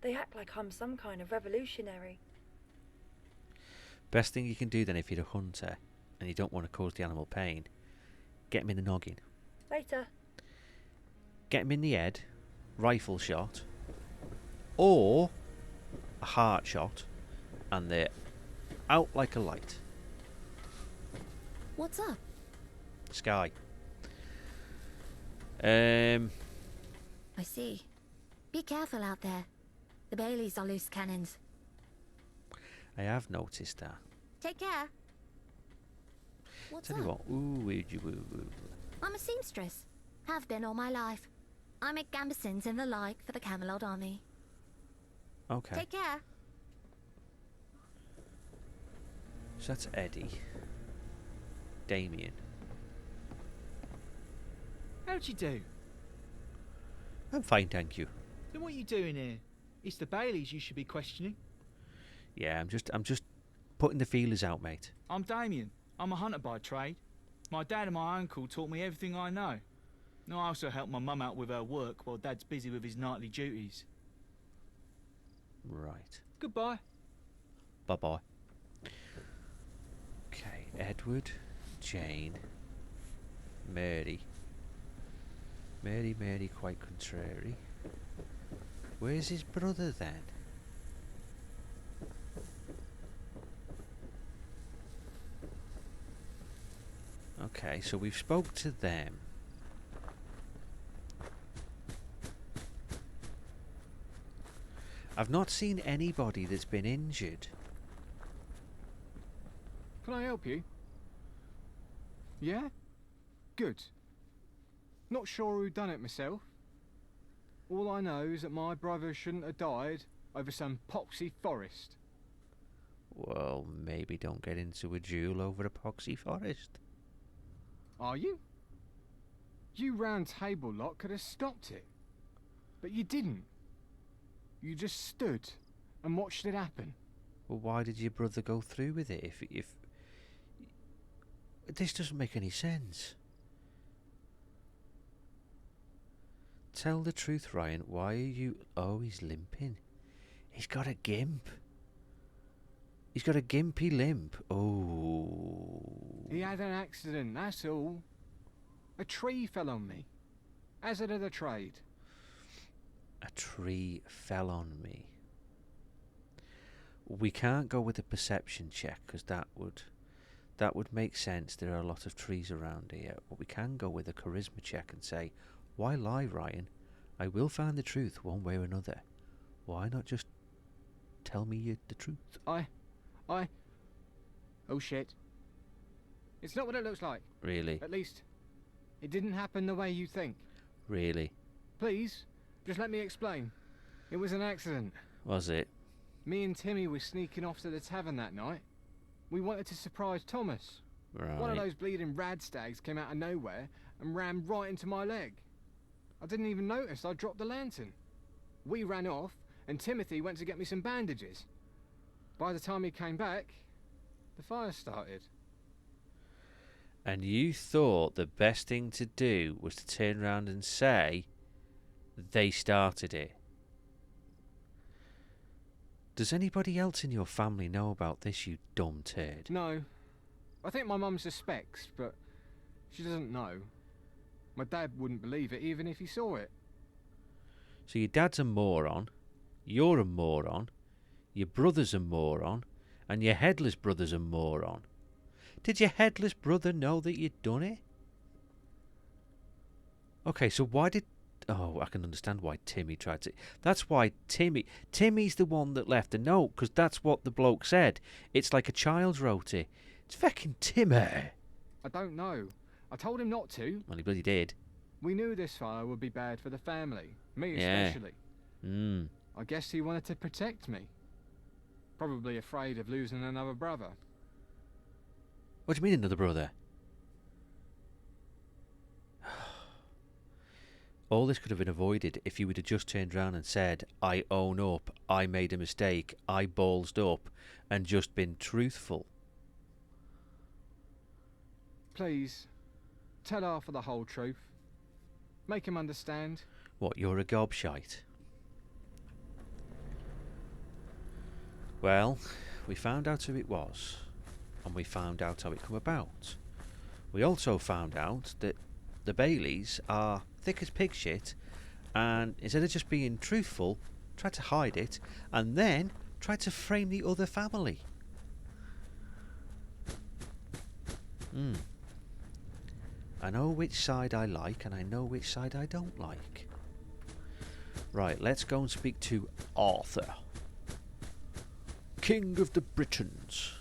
They act like I'm some kind of revolutionary. Best thing you can do then if you're a hunter and you don't want to cause the animal pain, get him in the noggin. Later. Get him in the head, rifle shot, or a heart shot, and they're out like a light. What's up? Sky. I see. Be careful out there. The Baileys are loose cannons. I have noticed that. Take care. What's Tell you up? what, ooh. I'm a seamstress. Have been all my life. I make gambesons and the like for the Camelot army. Okay, Take care. so that's Eddie. Damien. How'd you do? I'm fine, thank you. Then what are you doing here? It's the Baileys you should be questioning. Yeah, I'm just putting the feelers out, mate. I'm Damien. I'm a hunter by trade. My dad and my uncle taught me everything I know. Now I also help my mum out with her work while Dad's busy with his nightly duties. Right. Goodbye. Bye-bye. Okay, Edward, Jane, Mary. Mary, quite contrary. Where's his brother then? Okay, so we've spoke to them. I've not seen anybody that's been injured. Can I help you? Yeah? Good. Not sure who done it myself. All I know is that my brother shouldn't have died over some poxy forest. Well, maybe don't get into a duel over a poxy forest. Are you? You round table lot could have stopped it. But you didn't. You just stood and watched it happen. Well, why did your brother go through with it if... This doesn't make any sense. Tell the truth, Ryan. Why are you... Oh, he's limping. He's got a gimp. He's got a gimpy limp. Oh. He had an accident, that's all. A tree fell on me. Hazard of the trade. A tree fell on me. We can't go with a perception check because that would make sense. There are a lot of trees around here. But we can go with a charisma check and say, why lie, Ryan? I will find the truth one way or another. Why not just tell me the truth? Oh shit. It's not what it looks like. Really? At least, it didn't happen the way you think. Really? Please, just let me explain. It was an accident. Was it? Me and Timmy were sneaking off to the tavern that night. We wanted to surprise Thomas. Right. One of those bleeding radstags came out of nowhere and rammed right into my leg. I didn't even notice I dropped the lantern. We ran off and Timothy went to get me some bandages. By the time he came back, the fire started. And you thought the best thing to do was to turn around and say they started it. Does anybody else in your family know about this, you dumb turd? No. I think my mum suspects, but she doesn't know. My dad wouldn't believe it even if he saw it. So your dad's a moron, you're a moron, your brother's a moron, and your headless brother's a moron. Did your headless brother know that you'd done it? Okay, so why did... Oh, I can understand why Timmy tried to... That's why Timmy's the one that left the note, because that's what the bloke said. It's like a child wrote it. It's fucking Timmy. I don't know. I told him not to. Well, he bloody did. We knew this fire would be bad for the family. Me especially. I guess he wanted to protect me. Probably afraid of losing another brother. What do you mean another brother? All this could have been avoided if you would have just turned around and said, I own up, I made a mistake, I ballsed up, and just been truthful. Please, tell Arthur the whole truth. Make him understand. What, you're a gobshite? Well, we found out who it was, and we found out how it come about. We also found out that the Baileys are thick as pig shit, and instead of just being truthful, tried to hide it, and then tried to frame the other family. I know which side I like, and I know which side I don't like. Right, let's go and speak to Arthur, King of the Britons.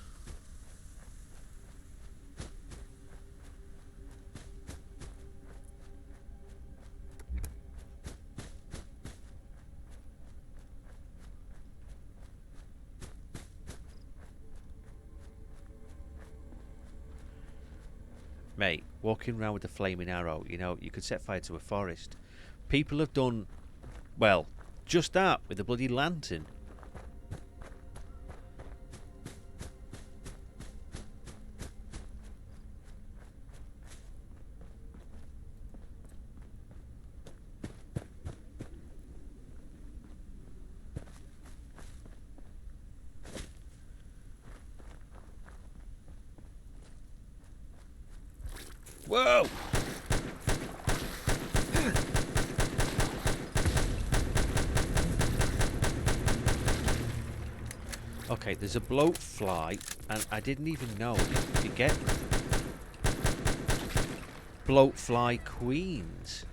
Mate, walking around with a flaming arrow, you know, you could set fire to a forest. People have done, well, just that with a bloody lantern. Whoa! Okay, there's a bloat fly, and I didn't even know. You get... bloatfly queens.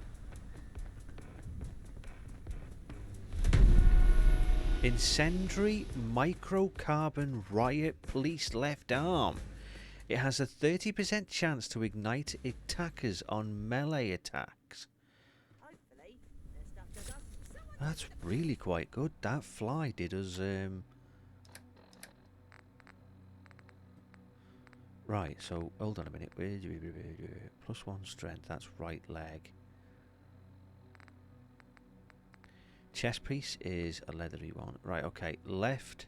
Incendiary microcarbon riot police left arm. It has a 30% chance to ignite attackers on melee attacks. Hopefully, their stuff does us. Someone That's really quite good. That fly did us right, so hold on a minute. +1 strength, that's right leg. Chest piece is a leathery one. Right, okay. Left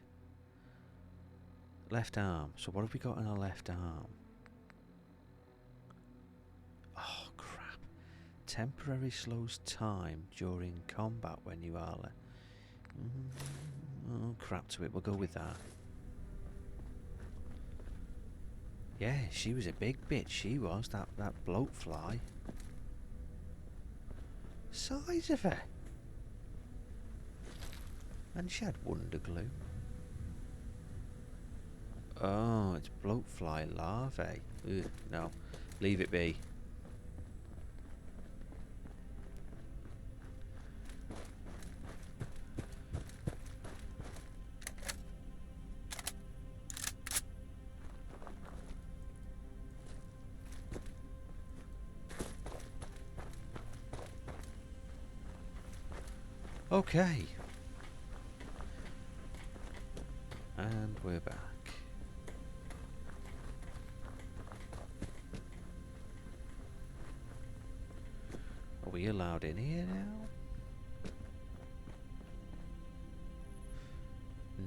arm. So what have we got in our left arm? Oh, crap. Temporary slows time during combat when you are... oh, crap to it. We'll go with that. Yeah, she was a big bitch. She was. That bloatfly. Size of her. And she had wonder glue. Oh, it's bloatfly larvae. Ugh, no, leave it be. Okay. And we're back. Are we allowed in here now?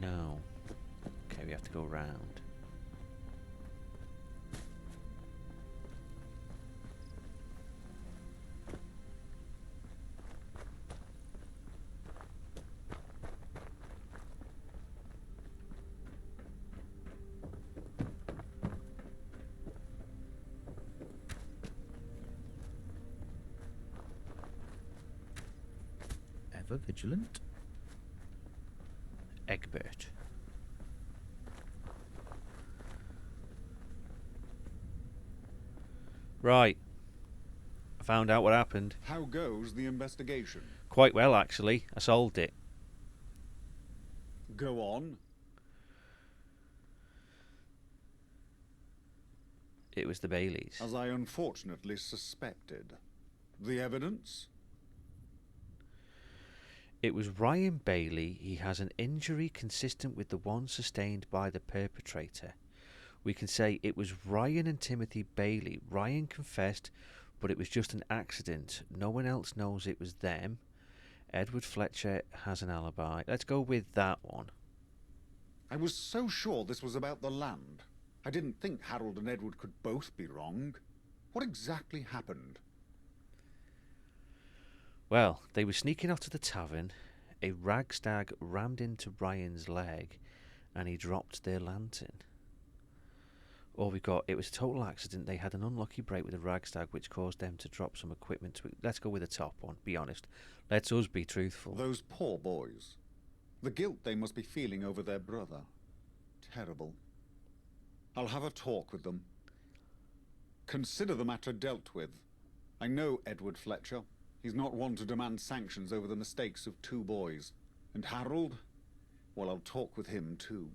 No. Okay, we have to go round. Ever vigilant. Egbert. Right. I found out what happened. How goes the investigation? Quite well, actually. I solved it. Go on. It was the Baileys. As I unfortunately suspected. The evidence? It was Ryan Bailey. He has an injury consistent with the one sustained by the perpetrator. We can say it was Ryan and Timothy Bailey. Ryan confessed, but it was just an accident. No one else knows it was them. Edward Fletcher has an alibi. Let's go with that one. I was so sure this was about the land. I didn't think Harold and Edward could both be wrong. What exactly happened? Well, they were sneaking off to the tavern. A ragstag rammed into Ryan's leg and he dropped their lantern. Or we got, it was a total accident. They had an unlucky break with a ragstag which caused them to drop some equipment. Let's go with the top one, be honest. Let's us be truthful. Those poor boys. The guilt they must be feeling over their brother. Terrible. I'll have a talk with them. Consider the matter dealt with. I know Edward Fletcher. He's not one to demand sanctions over the mistakes of two boys. And Harold? Well, I'll talk with him too.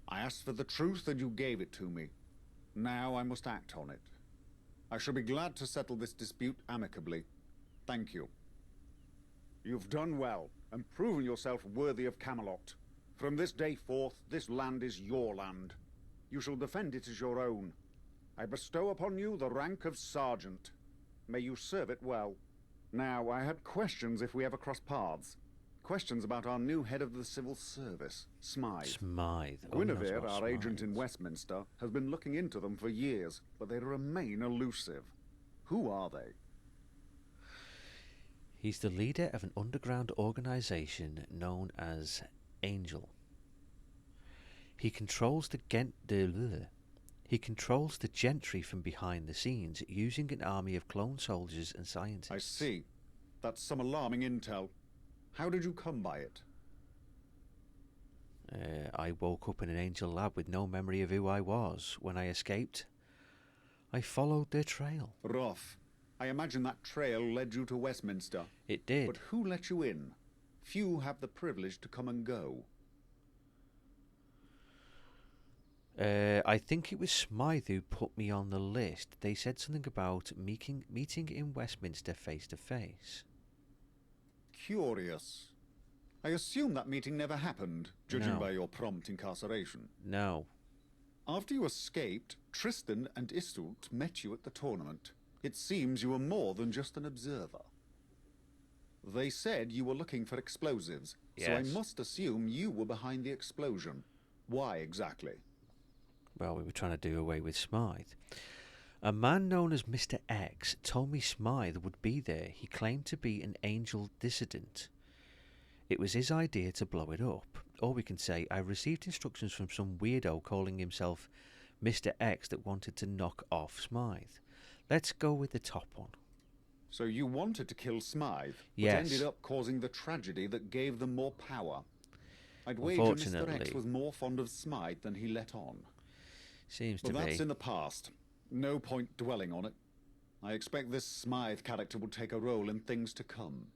I asked for the truth and you gave it to me. Now I must act on it. I shall be glad to settle this dispute amicably. Thank you. You've done well and proven yourself worthy of Camelot. From this day forth, this land is your land. You shall defend it as your own. I bestow upon you the rank of Sergeant. May you serve it well. Now, I had questions if we ever cross paths. Questions about our new head of the civil service, Smythe. Smythe. Guinevere, our agent in Westminster, has been looking into them for years, but they remain elusive. Who are they? He's the leader of an underground organisation known as Angel. He controls the gentry from behind the scenes, using an army of clone soldiers and scientists. I see. That's some alarming intel. How did you come by it? I woke up in an Angel lab with no memory of who I was. When I escaped, I followed their trail. Rough. I imagine that trail led you to Westminster. It did. But who let you in? Few have the privilege to come and go. I think it was Smythe who put me on the list. They said something about meeting in Westminster face to face. Curious. I assume that meeting never happened, judging No. by your prompt incarceration. No. After you escaped, Tristan and Istult met you at the tournament. It seems you were more than just an observer. They said you were looking for explosives, so I Yes. must assume you were behind the explosion. Why exactly? Well, we were trying to do away with Smythe. A man known as Mr. X told me Smythe would be there. He claimed to be an angel dissident. It was his idea to blow it up. Or we can say, I received instructions from some weirdo calling himself Mr. X that wanted to knock off Smythe. Let's go with the top one. So you wanted to kill Smythe, but Yes. ended up causing the tragedy that gave them more power. I'd wager Mr. X Unfortunately. was more fond of Smythe than he let on. Seems Well, to that's be. in the past. No point dwelling on it. I expect this Smythe character will take a role in things to come.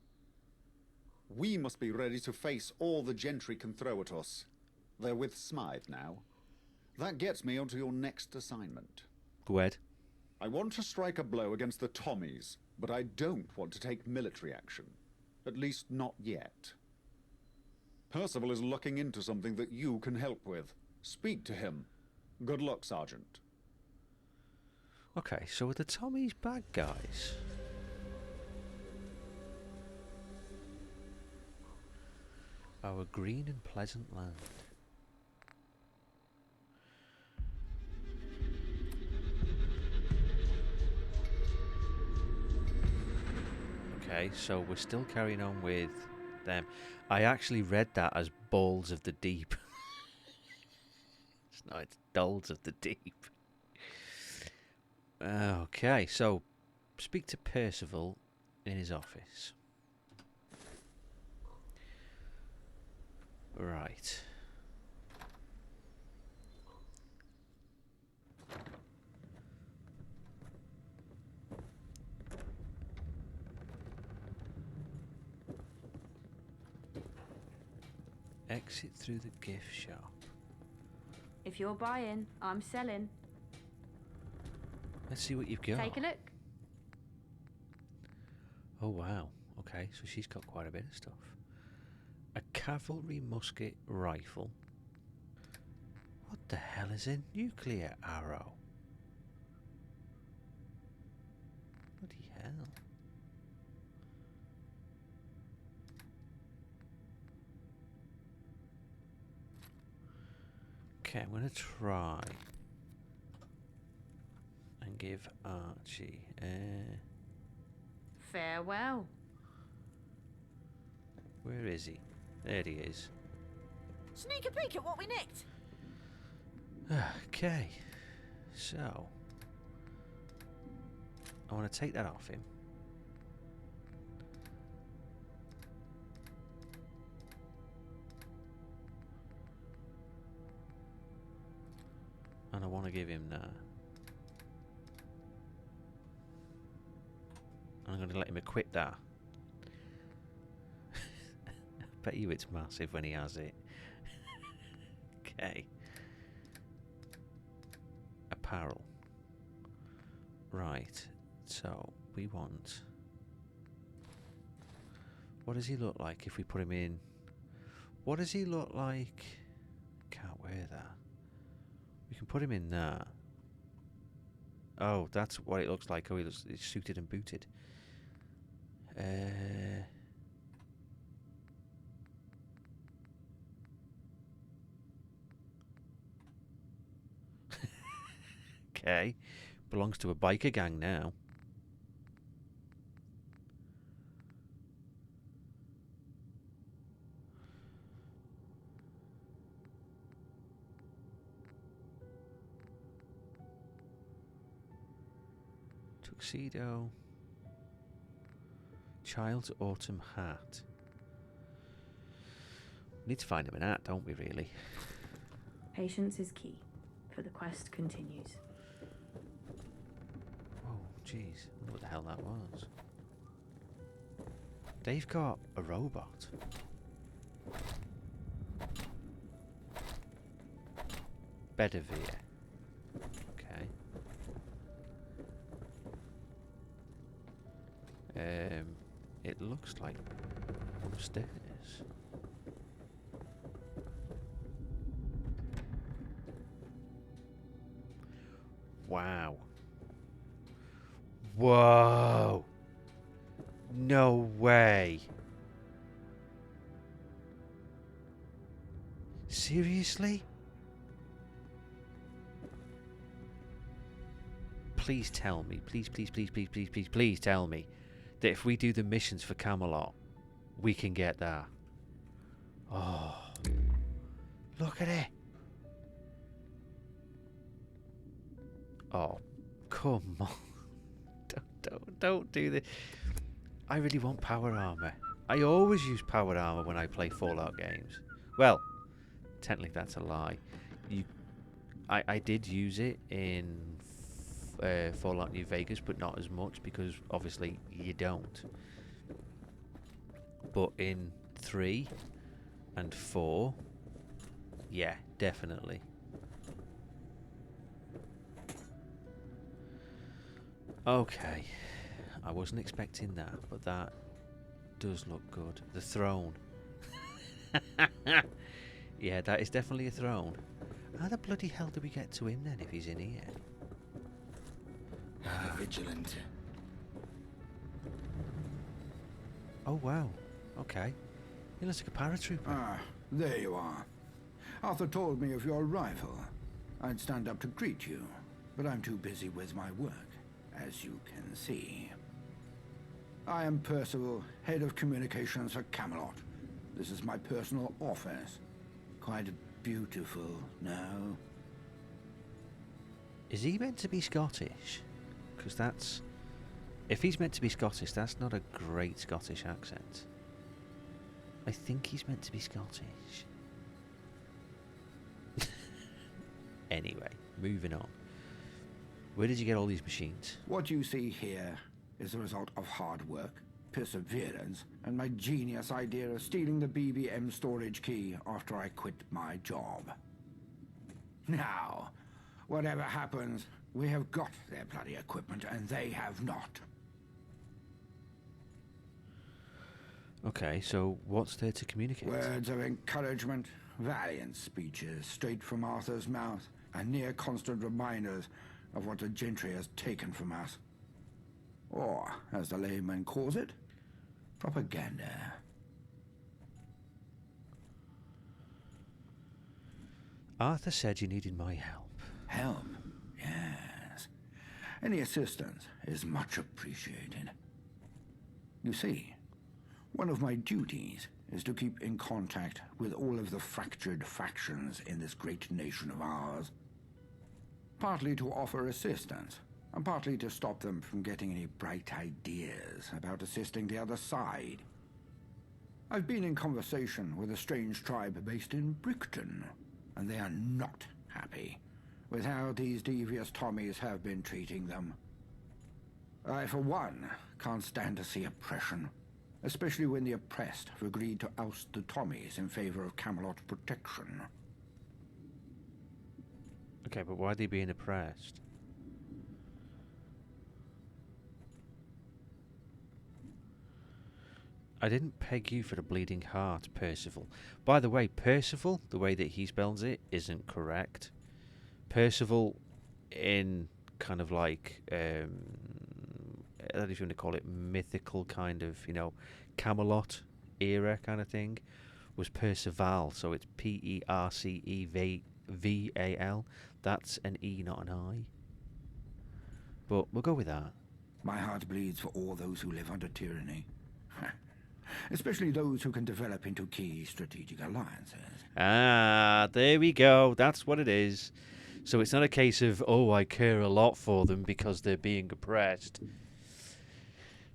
We must be ready to face all the gentry can throw at us. They're with Smythe now. That gets me onto your next assignment. Go ahead. I want to strike a blow against the Tommies, but I don't want to take military action. At least not yet. Percival is looking into something that you can help with. Speak to him. Good luck, Sergeant. Okay, so are the Tommies bad guys? Our green and pleasant land. Okay, so we're still carrying on with them. I actually read that as Balls of the Deep. It's not, it's Dolls of the Deep. Okay, so speak to Percival in his office. Right. Exit through the gift shop. If you're buying, I'm selling. Let's see what you've got. Take a look. Oh wow. Okay, so she's got quite a bit of stuff. A cavalry musket rifle. What the hell is a nuclear arrow? Bloody hell. Okay, I'm gonna try and give Archie Farewell. where is he? There he is. Sneak a peek at what we nicked. Okay, so I want to take that off him. And I want to give him that. I'm going to let him equip that. I bet you it's massive when he has it. Okay. Apparel. Right. So, we want... What does he look like if we put him in? What does he look like? Can't wear that. We can put him in there. Oh, that's what it looks like. Oh, he's suited and booted. Okay. Belongs to a biker gang now. Tuxedo. Child's autumn hat. Need to find him an hat, don't we, really? Patience is key, for the quest continues. jeez. I wonder what the hell that was. They've got a robot. Bedivere. Okay. It looks like upstairs. Wow. Whoa. No way. Seriously? Please tell me, please tell me that if we do the missions for Camelot, we can get that. Oh, look at it. Oh, come on. Don't do this. I really want power armor. I always use power armor when I play Fallout games. Well, technically that's a lie. I did use it in Fallout New Vegas, but not as much because obviously you don't. But in 3 and 4, yeah, definitely. Okay, I wasn't expecting that, but that does look good. The throne. Yeah, that is definitely a throne. How the bloody hell do we get to him then if he's in here? Vigilant. Oh wow, okay. He looks like a paratrooper. Ah, there you are. Arthur told me of your arrival. I'd stand up to greet you, but I'm too busy with my work, as you can see. I am Percival, head of communications for Camelot. This is my personal office. Quite beautiful, no? Is he meant to be Scottish? Because that's... If he's meant to be Scottish, that's not a great Scottish accent. I think he's meant to be Scottish. Anyway, moving on. Where did you get all these machines? What you see here is the result of hard work, perseverance, and my genius idea of stealing the BBM storage key after I quit my job. Now, whatever happens, we have got their bloody equipment, and they have not. Okay, so what's there to communicate? Words of encouragement, valiant speeches straight from Arthur's mouth, and near constant reminders of what the gentry has taken from us. Or, as the layman calls it, propaganda. Arthur said you needed my help. Help? Yes. Any assistance is much appreciated. You see, one of my duties is to keep in contact with all of the fractured factions in this great nation of ours. Partly to offer assistance, and partly to stop them from getting any bright ideas about assisting the other side. I've been in conversation with a strange tribe based in Brickton, and they are not happy with how these devious Tommies have been treating them. I, for one, can't stand to see oppression, especially when the oppressed have agreed to oust the Tommies in favor of Camelot protection. Okay, but why are they being oppressed? I didn't peg you for the bleeding heart, Percival. By the way, Percival, the way that he spells it, isn't correct. Percival in kind of like, I don't know if you want to call it mythical kind of, you know, Camelot era kind of thing, was Percival. So it's Perceval. That's an E, not an I. But we'll go with that. My heart bleeds for all those who live under tyranny. Especially those who can develop into key strategic alliances. Ah, there we go. That's what it is. So it's not a case of, oh, I care a lot for them because they're being oppressed.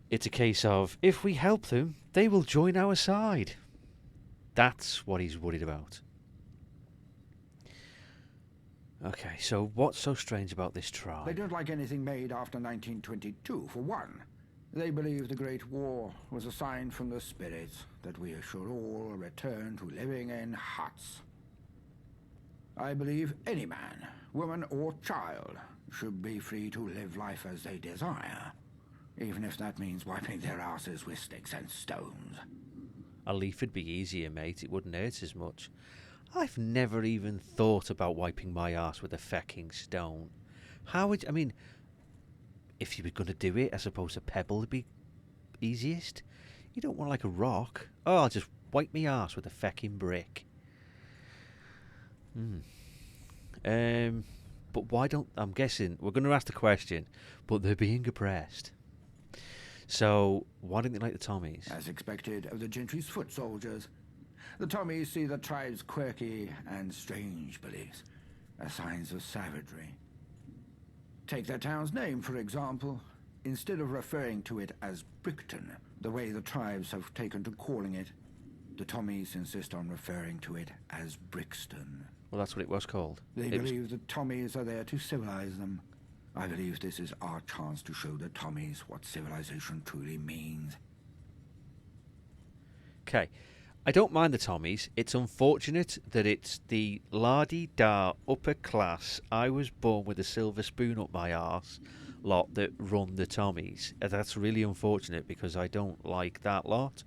It's a case of, if we help them, they will join our side. That's what he's worried about. Okay, so what's so strange about this tribe? They don't like anything made after 1922, for one. They believe the Great War was a sign from the spirits that we should all return to living in huts. I believe any man, woman or child should be free to live life as they desire, even if that means wiping their asses with sticks and stones. A leaf would be easier, mate. It wouldn't hurt as much. I've never even thought about wiping my arse with a fecking stone. How would... I mean, if you were going to do it, I suppose a pebble would be easiest. You don't want like a rock. Oh, I'll just wipe my arse with a fecking brick. But why don't... I'm guessing... We're going to ask the question, but they're being oppressed. So, why don't they like the Tommies? As expected of the gentry's foot soldiers, the Tommies see the tribe's quirky and strange beliefs as signs of savagery. Take their town's name, for example. Instead of referring to it as Brickton, the way the tribes have taken to calling it, the Tommies insist on referring to it as Brixton. Well, that's what it was called. They believe the Tommies are there to civilize them. I believe this is our chance to show the Tommies what civilization truly means. Okay. I don't mind the Tommies. It's unfortunate that it's the la-di-da upper class, I was born with a silver spoon up my arse lot that run the Tommies. That's really unfortunate because I don't like that lot.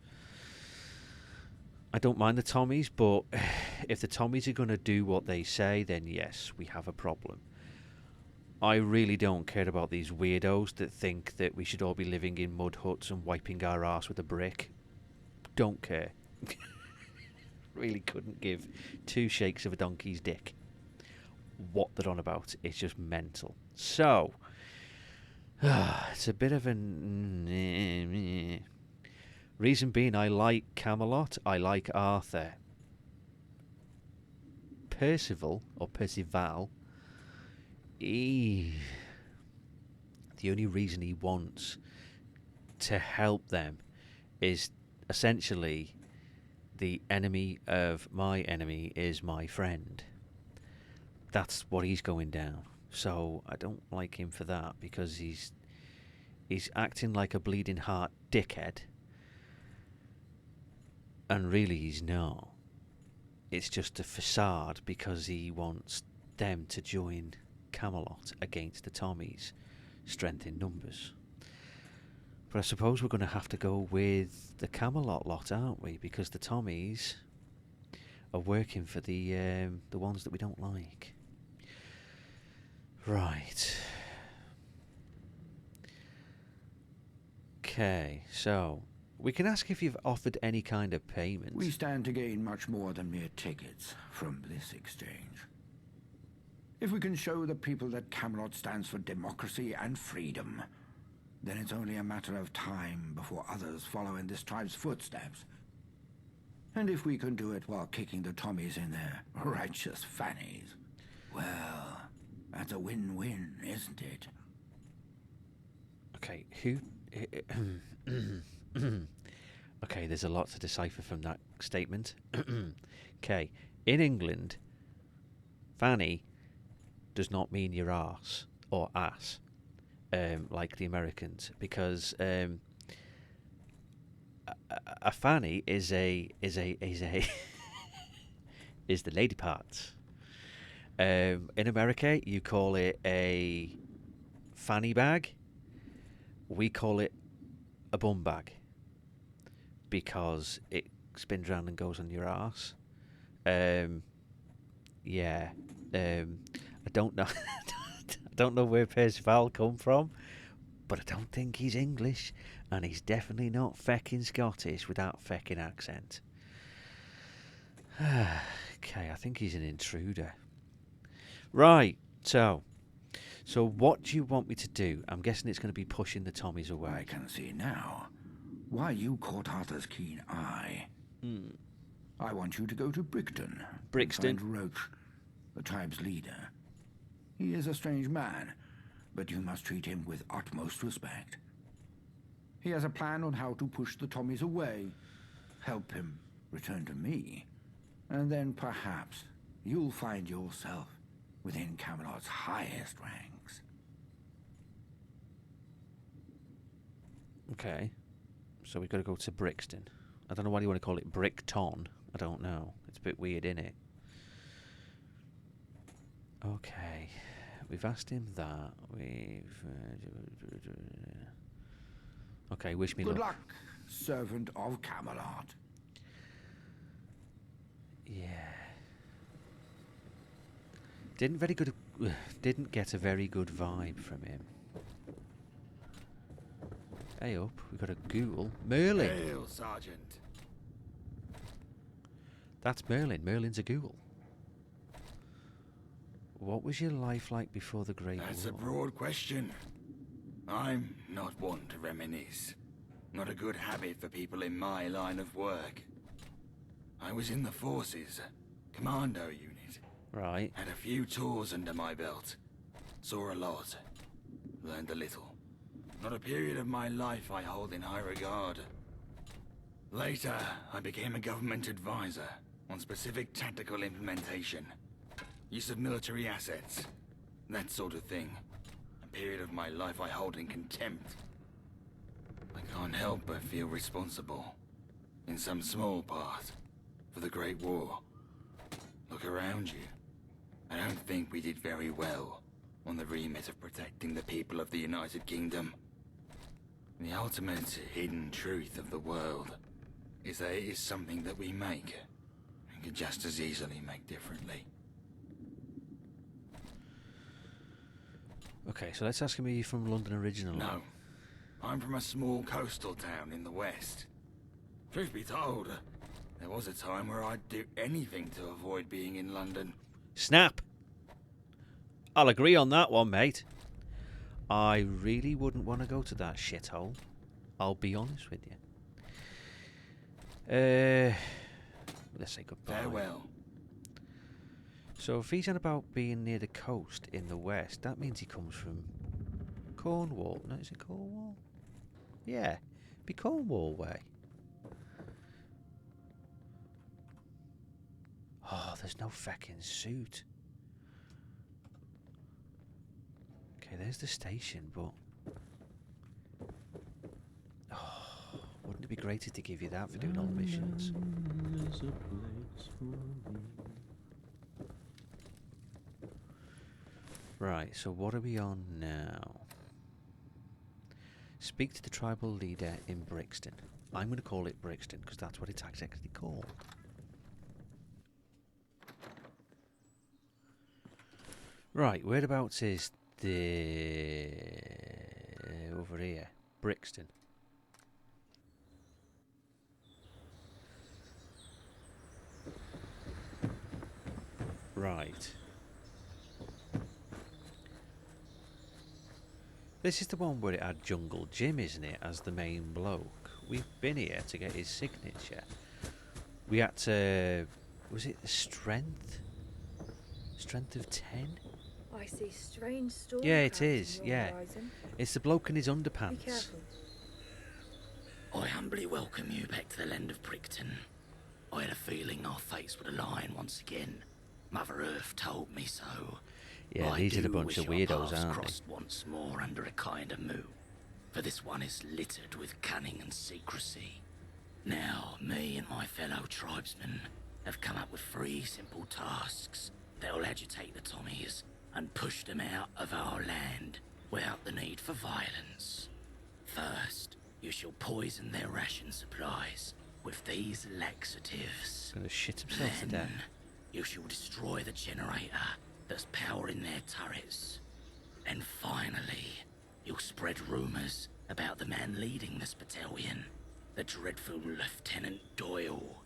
I don't mind the Tommies, but if the Tommies are going to do what they say, then yes, we have a problem. I really don't care about these weirdos that think that we should all be living in mud huts and wiping our arse with a brick. Don't care. Really couldn't give two shakes of a donkey's dick. What they're on about. It's just mental. So, it's a bit of an... Reason being, I like Camelot. I like Arthur. Percival, or Percival, the only reason he wants to help them is essentially the enemy of my enemy is my friend. That's what he's going down. So I don't like him for that because he's acting like a bleeding heart dickhead. And really he's not. It's just a facade because he wants them to join Camelot against the Tommies. Strength in numbers. But I suppose we're going to have to go with the Camelot lot, aren't we? Because the Tommies are working for the ones that we don't like. Right. Okay, so we can ask if you've offered any kind of payment. We stand to gain much more than mere tickets from this exchange. If we can show the people that Camelot stands for democracy and freedom, then it's only a matter of time before others follow in this tribe's footsteps. And if we can do it while kicking the Tommies in their righteous fannies, well, that's a win-win, isn't it? Okay, who... Okay, there's a lot to decipher from that statement. Okay, in England, fanny does not mean your arse or ass, like the Americans, because a fanny is the lady parts. In America, you call it a fanny bag. We call it a bum bag because it spins round and goes on your arse. Yeah. I don't know. I don't know where Percival come from, but I don't think he's English, and he's definitely not fecking Scottish without fecking accent. Okay, I think he's an intruder. Right, so what do you want me to do? I'm guessing it's going to be pushing the Tommies away. I can see now why you caught Arthur's keen eye. I want you to go to Brixton. Brixton? And find Roach, the tribe's leader. He is a strange man, but you must treat him with utmost respect. He has a plan on how to push the Tommies away, help him return to me, and then perhaps you'll find yourself within Camelot's highest ranks. Okay. So we've got to go to Brixton. I don't know why you want to call it Brickton. I don't know. It's a bit weird, innit? Okay. We've asked him that. Okay, wish me luck. Good luck, servant of Camelot. Yeah. Didn't get a very good vibe from him. Hey up, we've got a ghoul. Merlin! Hail, Sergeant. That's Merlin. Merlin's a ghoul. What was your life like before the Great That's War? a broad question. I'm not one to reminisce. Not a good habit for people in my line of work. I was in the forces, commando unit. Right. Had a few tours under my belt. Saw a lot. Learned a little. Not a period of my life I hold in high regard. Later, I became a government advisor on specific tactical implementation. Use of military assets. That sort of thing. A period of my life I hold in contempt. I can't help but feel responsible, in some small part, for the Great War. Look around you. I don't think we did very well on the remit of protecting the people of the United Kingdom. The ultimate hidden truth of the world is that it is something that we make, and can just as easily make differently. Okay, so let's ask him, are you from London originally? No. I'm from a small coastal town in the west. Truth be told, there was a time where I'd do anything to avoid being in London. Snap! I'll agree on that one, mate. I really wouldn't want to go to that shithole. I'll be honest with you. Let's say goodbye. Farewell. So if he's on about being near the coast in the west, that means he comes from Cornwall. No, is it Cornwall? Yeah, be Cornwall way. Oh, there's no fucking suit. Okay, there's the station, but... Oh, wouldn't it be great to give you that for doing all the missions? Right, so what are we on now? Speak to the tribal leader in Brixton. I'm going to call it Brixton because that's what it's exactly called. Right, whereabouts is the... over here? Brixton. Right. This is the one where it had Jungle Jim, isn't it, as the main bloke. We've been here to get his signature. We had to... was it the strength? Strength of 10? I see strange storm Yeah, it clouds is, on your yeah. horizon. It's the bloke in his Be underpants. careful. I humbly welcome you back to the land of Brixton. I had a feeling our fates would align once again. Mother Earth told me so. Yeah, I these are the do bunch of wish our weirdos, paths aren't crossed once more under a kinder moon, for this one is littered with cunning and secrecy. Now, me and my fellow tribesmen have come up with 3 simple tasks that will agitate the Tommies and push them out of our land without the need for violence. First, you shall poison their ration supplies with these laxatives. Gonna shit himself to death. You shall destroy the generator that's powering their turrets. And finally, you'll spread rumours about the man leading this battalion, the dreadful Lieutenant Doyle.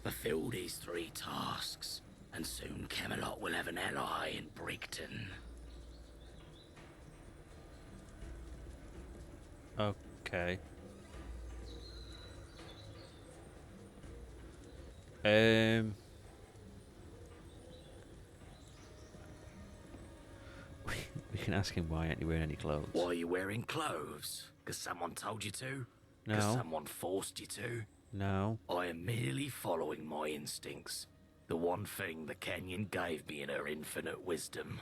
Fulfill these 3 tasks, and soon Camelot will have an ally in Brixton. Okay. We can ask him why aren't you wearing any clothes? Why are you wearing clothes? Because someone told you to? Because No. someone forced you to? No. I am merely following my instincts. The one thing the Kenyan gave me in her infinite wisdom.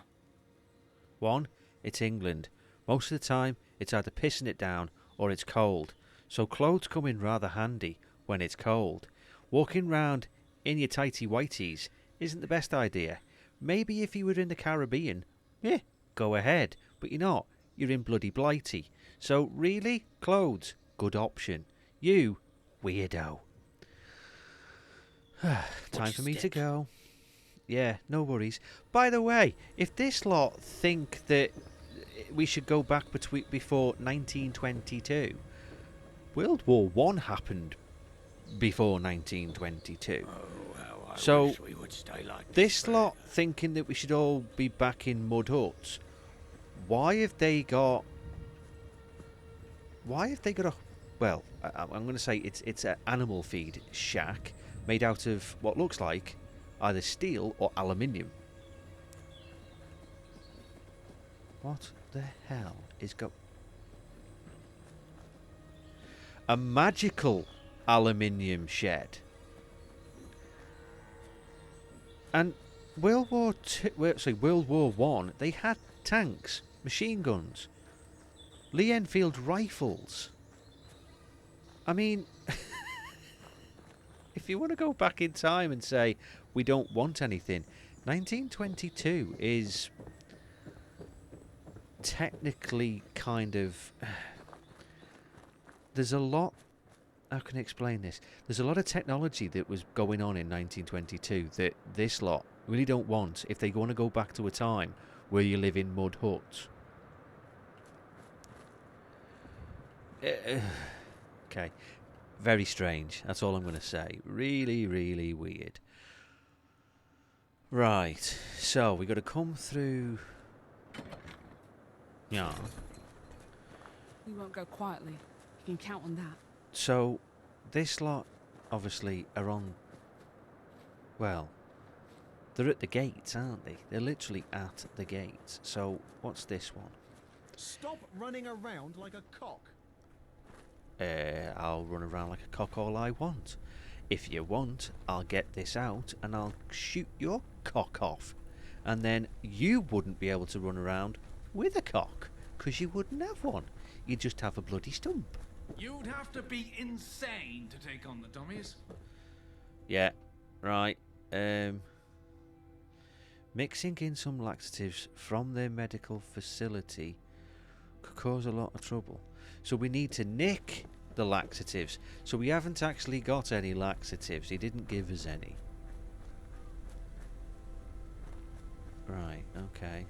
1. It's England. Most of the time, it's either pissing it down or it's cold. So clothes come in rather handy when it's cold. Walking round in your tighty whities isn't the best idea. Maybe if you were in the Caribbean, go ahead. But you're not. You're in bloody Blighty. So really, clothes, good option. You, weirdo. Time for me to go. Yeah, no worries. By the way, if this lot think that we should go back before 1922, World War One happened before 1922. So wish we would stay like this lot thinking that we should all be back in mud huts. Why have they got a? Well, I'm going to say it's an animal feed shack made out of what looks like either steel or aluminium. What the hell is a magical aluminium shed? And World War One, they had tanks, machine guns, Lee Enfield rifles. I mean, if you want to go back in time and say we don't want anything, 1922 is technically kind of... There's a lot... How can I explain this? There's a lot of technology that was going on in 1922 that this lot really don't want if they want to go back to a time where you live in mud huts. Okay. Very strange. That's all I'm going to say. Really, really weird. Right. So, we got to come through... Yeah. We won't go quietly. You can count on that. So, this lot, obviously, are on... Well, they're at the gates, aren't they? They're literally at the gates. So, what's this one? Stop running around like a cock. I'll run around like a cock all I want. If you want, I'll get this out and I'll shoot your cock off. And then you wouldn't be able to run around with a cock, because you wouldn't have one. You'd just have a bloody stump. You'd have to be insane to take on the dummies. Yeah, right. Mixing in some laxatives from their medical facility could cause a lot of trouble. So we need to nick the laxatives. So we haven't actually got any laxatives. He didn't give us any. Right, okay.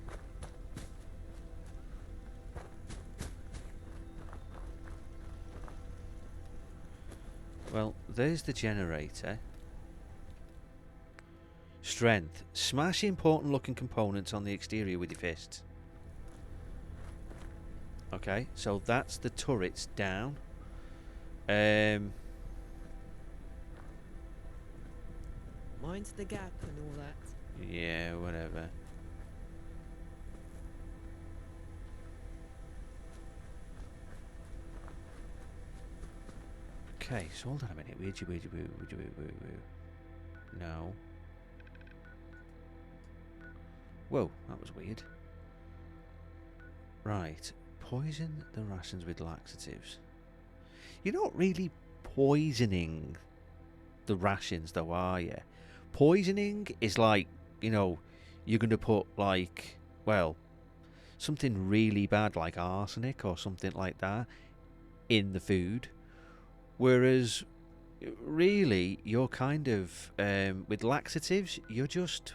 Well, there's the generator. Strength. Smash important looking components on the exterior with your fists. Okay, so that's the turrets down. Mine's the gap and all that. Yeah, whatever. Okay, so hold on a minute. No. Whoa, that was weird. Right. Poison the rations with laxatives. You're not really poisoning the rations though, are you? Poisoning is like, you know, you're going to put like, well, something really bad like arsenic or something like that in the food. Whereas, really, you're kind of, with laxatives, you're just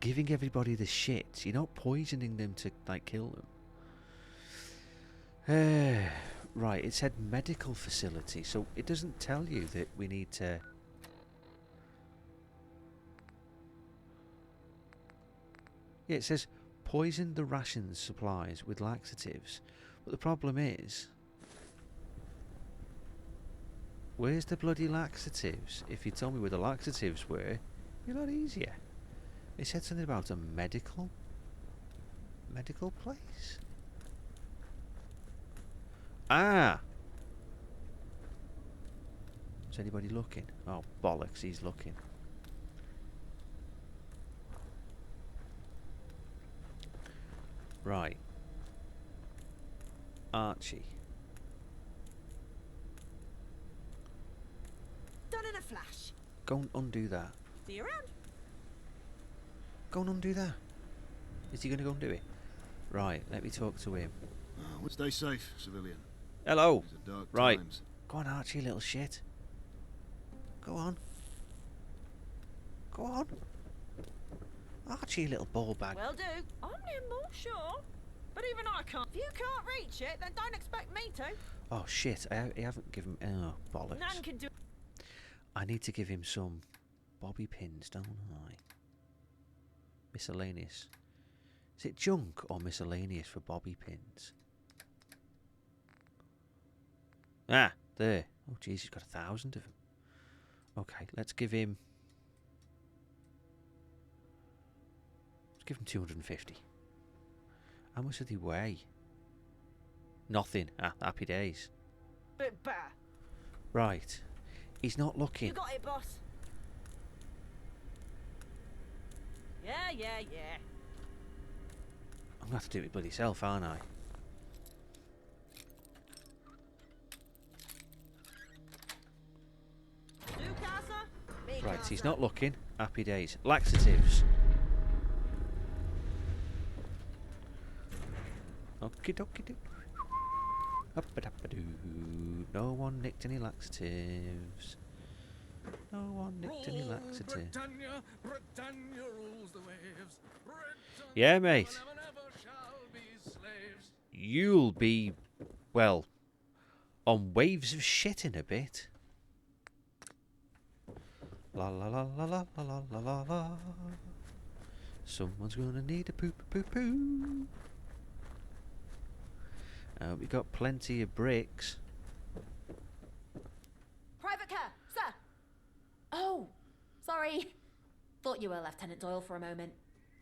giving everybody the shit. You're not poisoning them to, like, kill them. Right, it said medical facility, so it doesn't tell you that we need to... Yeah, it says poison the rations supplies with laxatives. But the problem is... Where's the bloody laxatives? If you told me where the laxatives were, it'd be a lot easier. It said something about a medical place. Ah! Is anybody looking? Oh, bollocks, he's looking. Right. Archie. Done in a flash. Go and undo that. See you around. Go and undo that. Is he going to go and do it? Right, let me talk to him. Stay safe, civilian. Hello. These are dark Right. times. Go on, Archie, little shit. Go on. Go on. Archie, little ball bag. Will do. I'm nimble, sure. But even I can't. If you can't reach it, then don't expect me to. Oh shit! I haven't given. Oh bollocks! None can do. I need to give him some bobby pins, don't I? Miscellaneous. Is it junk or miscellaneous for bobby pins? Ah, there. Oh jeez, he's got 1,000 of them. Okay, let's give him. Let's give him 250. How much do they weigh? Nothing. Ah, happy days. Bit better. Right. He's not looking. You got it, boss. Yeah. I'm going to have to do it bloody self, aren't I? Do casa? Me Right, casa. he's not looking. Happy days. Laxatives. Okie dokie doo. Up a dap a doo. No one nicked any laxatives. No one nicked any laxatives. Britannia, Britannia rules the waves. Yeah, mate. Never shall be slaves. You'll be, well, on waves of shit in a bit. La la la la la la la la la la. Someone's gonna need a poo poo poo poo. We got plenty of bricks. Private car, sir. Oh, sorry. Thought you were Lieutenant Doyle for a moment.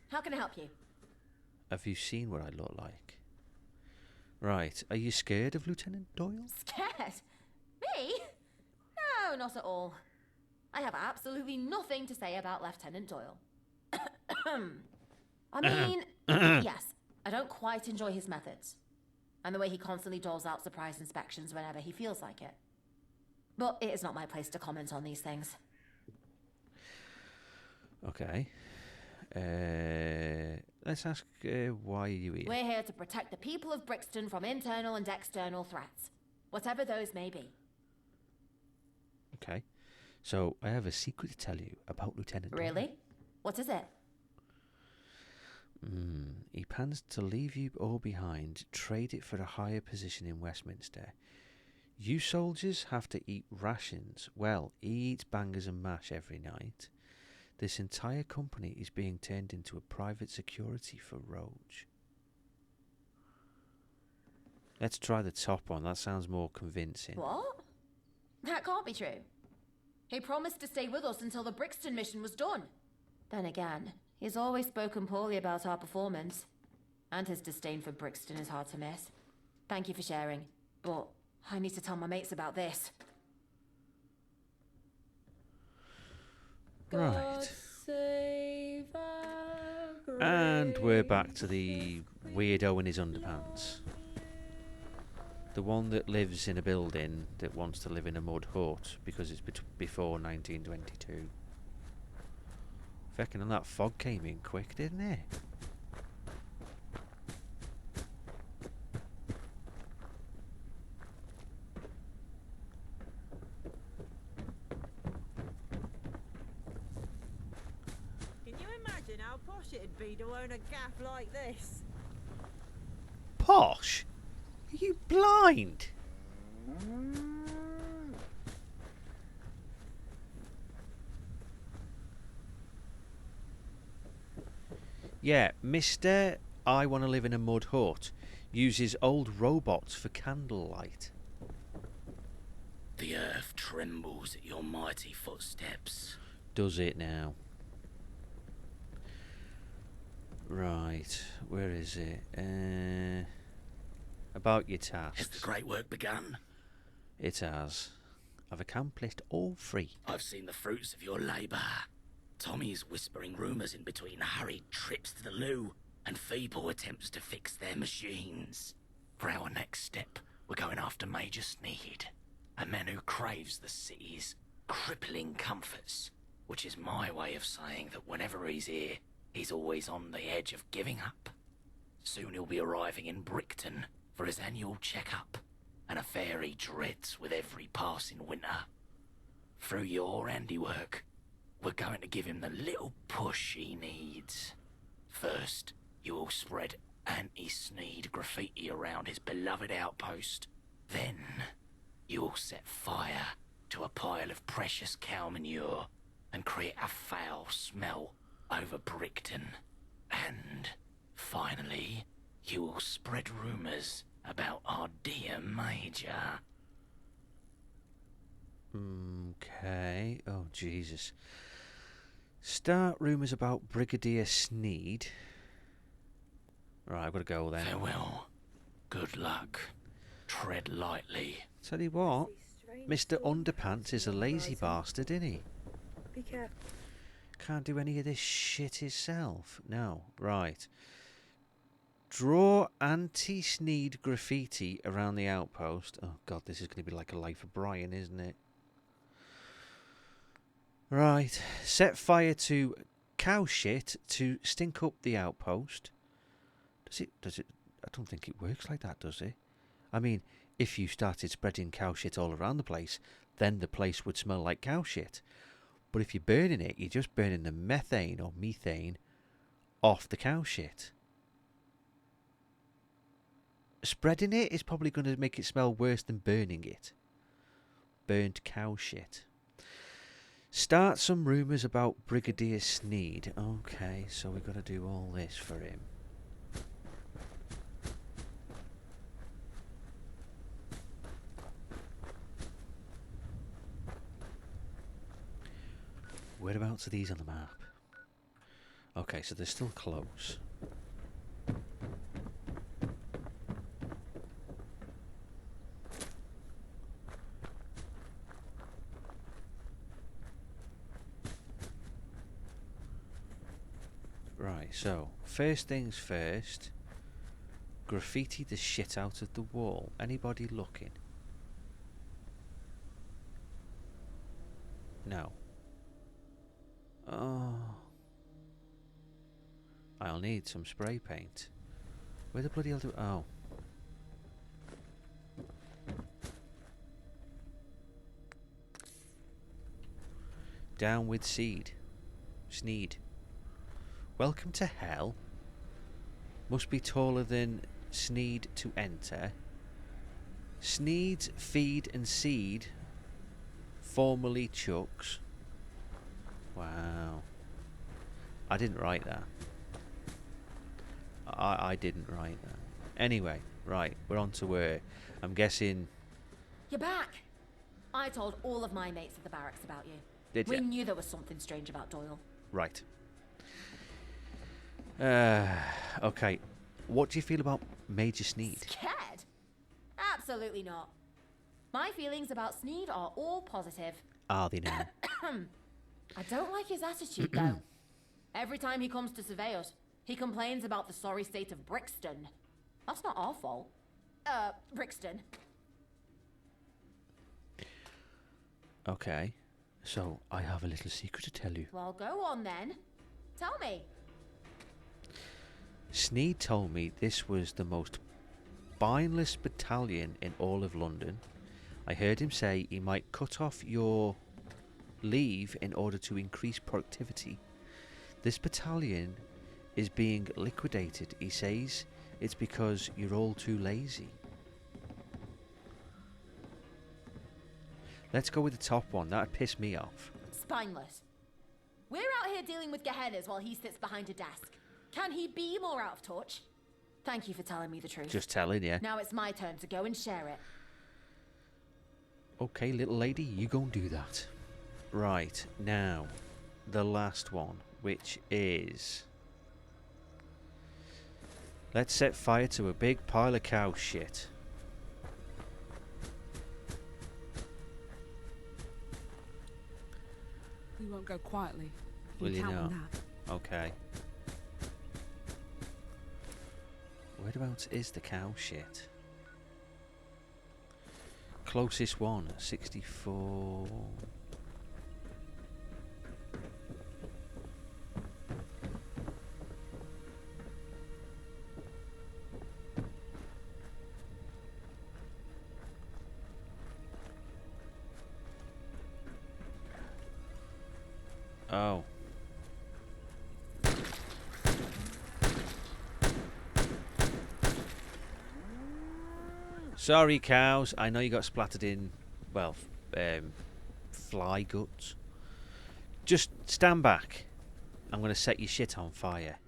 How can I help you? Have you seen what I look like? Right, are you scared of Lieutenant Doyle? Scared? Me? No, not at all. I have absolutely nothing to say about Lieutenant Doyle. I mean, yes, I don't quite enjoy his methods. And the way he constantly doles out surprise inspections whenever he feels like it. But it is not my place to comment on these things. Okay. Let's ask why are you here? We're here to protect the people of Brixton from internal and external threats, whatever those may be. Okay. So I have a secret to tell you about Lieutenant Doyle. Really? What is it? He plans to leave you all behind, trade it for a higher position in Westminster. You soldiers have to eat rations. Well, he eats bangers and mash every night. This entire company is being turned into a private security for Roach. Let's try the top one. That sounds more convincing. What? That can't be true. He promised to stay with us until the Brixton mission was done. Then again, he's always spoken poorly about our performance. And his disdain for Brixton is hard to miss. Thank you for sharing, but I need to tell my mates about this. Right. And we're back to the weirdo in his underpants. The one that lives in a building that wants to live in a mud hut because it's before 1922. Feckin' and that fog came in quick, didn't it? Can you imagine how posh it'd be to own a gaff like this? Posh? Are you blind? Yeah, mister, I want to live in a mud hut. Uses old robots for candlelight. The earth trembles at your mighty footsteps. Does it now? Right, where is it? About your tasks. Has the great work begun? It has. I've accomplished all three. I've seen the fruits of your labour. Tommy's whispering rumours in between hurried trips to the loo. and feeble attempts to fix their machines. For our next step, we're going after Major Sneed, a man who craves the city's crippling comforts, which is my way of saying that whenever he's here, he's always on the edge of giving up. Soon he'll be arriving in Brickton for his annual checkup, an affair he dreads with every passing winter. Through your handiwork, we're going to give him the little push he needs. First, you will spread anti-Sneed graffiti around his beloved outpost. Then, you will set fire to a pile of precious cow manure and create a foul smell over Brickton. And, finally, you will spread rumours about our dear Major. Okay. Oh, Jesus. Start rumours about Brigadier Sneed. Right, I've got to go then. Farewell. Good luck. Tread lightly. Tell you what, Mr. Underpants is a lazy bastard, isn't he? Be careful. Can't do any of this shit himself. No. Right. Draw anti-Sneed graffiti around the outpost. Oh, God, this is going to be like a Life of Brian, isn't it? Right. Set fire to cow shit to stink up the outpost. Does it? I don't think it works like that, does it? I mean, if you started spreading cow shit all around the place, then the place would smell like cow shit. But if you're burning it, you're just burning the methane or methane off the cow shit. Spreading it is probably going to make it smell worse than burning it. Burnt cow shit. Start some rumours about Brigadier Sneed. Okay, so we've got to do all this for him. Whereabouts are these on the map? Okay, so they're still close. Right, so first things first, graffiti the shit out of the wall. Anybody looking? No. Oh. I'll need some spray paint. Where the bloody hell do... Oh. Down with Sneed. Welcome to hell. Must be taller than Sneed to enter. Sneed's feed and seed. Formerly Chuck's. Wow. I didn't write that. I didn't write that. Anyway, right, we're on to where I'm guessing... You're back! I told all of my mates at the barracks about you. Did we ya? knew there was something strange about Doyle. Right. Okay. What do you feel about Major Sneed? Scared? Absolutely not. My feelings about Sneed are all positive. Are they now? I don't like his attitude, though. Every time he comes to survey us, he complains about the sorry state of Brixton. That's not our fault. Brixton. Okay. So, I have a little secret to tell you. Well, go on then. Tell me. Sneed told me this was the most spineless battalion in all of London. I heard him say he might cut off your leave in order to increase productivity. This battalion is being liquidated. He says it's because you're all too lazy. Let's go with the top one. That'd piss me off. Spineless. We're out here dealing with Gehennas while he sits behind a desk. Can he be more out of touch? Thank you for telling me the truth. Just telling you. Now it's my turn to go and share it. Okay, little lady, you go and do that. Right, now, the last one, which is... Let's set fire to a big pile of cow shit. We won't go quietly. Will you count on not? that. Okay. Whereabouts is the cow shit? Closest one, 64. Oh. Sorry, cows. I know you got splattered in, well, fly guts. Just stand back. I'm going to set your shit on fire.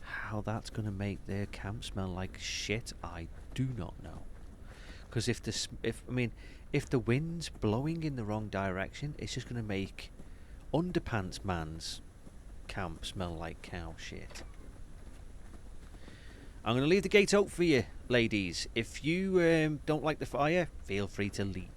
How that's going to make their camp smell like shit, I do not know. Because if the wind's blowing in the wrong direction, it's just going to make Underpants Man's camp smell like cow shit. I'm going to leave the gate open for you, ladies. If you don't like the fire, feel free to leave.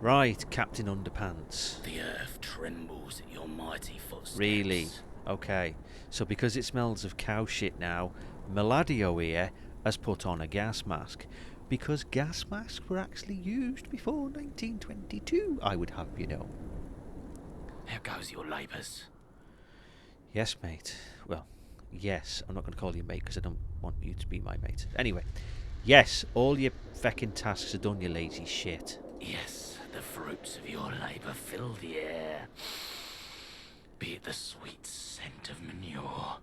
Right, Captain Underpants. The earth trembles at your mighty footsteps. Really? Okay. So because it smells of cow shit now, Meladio here has put on a gas mask. Because gas masks were actually used before 1922, I would have you know. How goes your labours? Yes, mate. Well, yes. I'm not going to call you mate because I don't want you to be my mate. Anyway, yes, all your feckin' tasks are done, you lazy shit. Yes, the fruits of your labour fill the air. Be it the sweet scent of manure,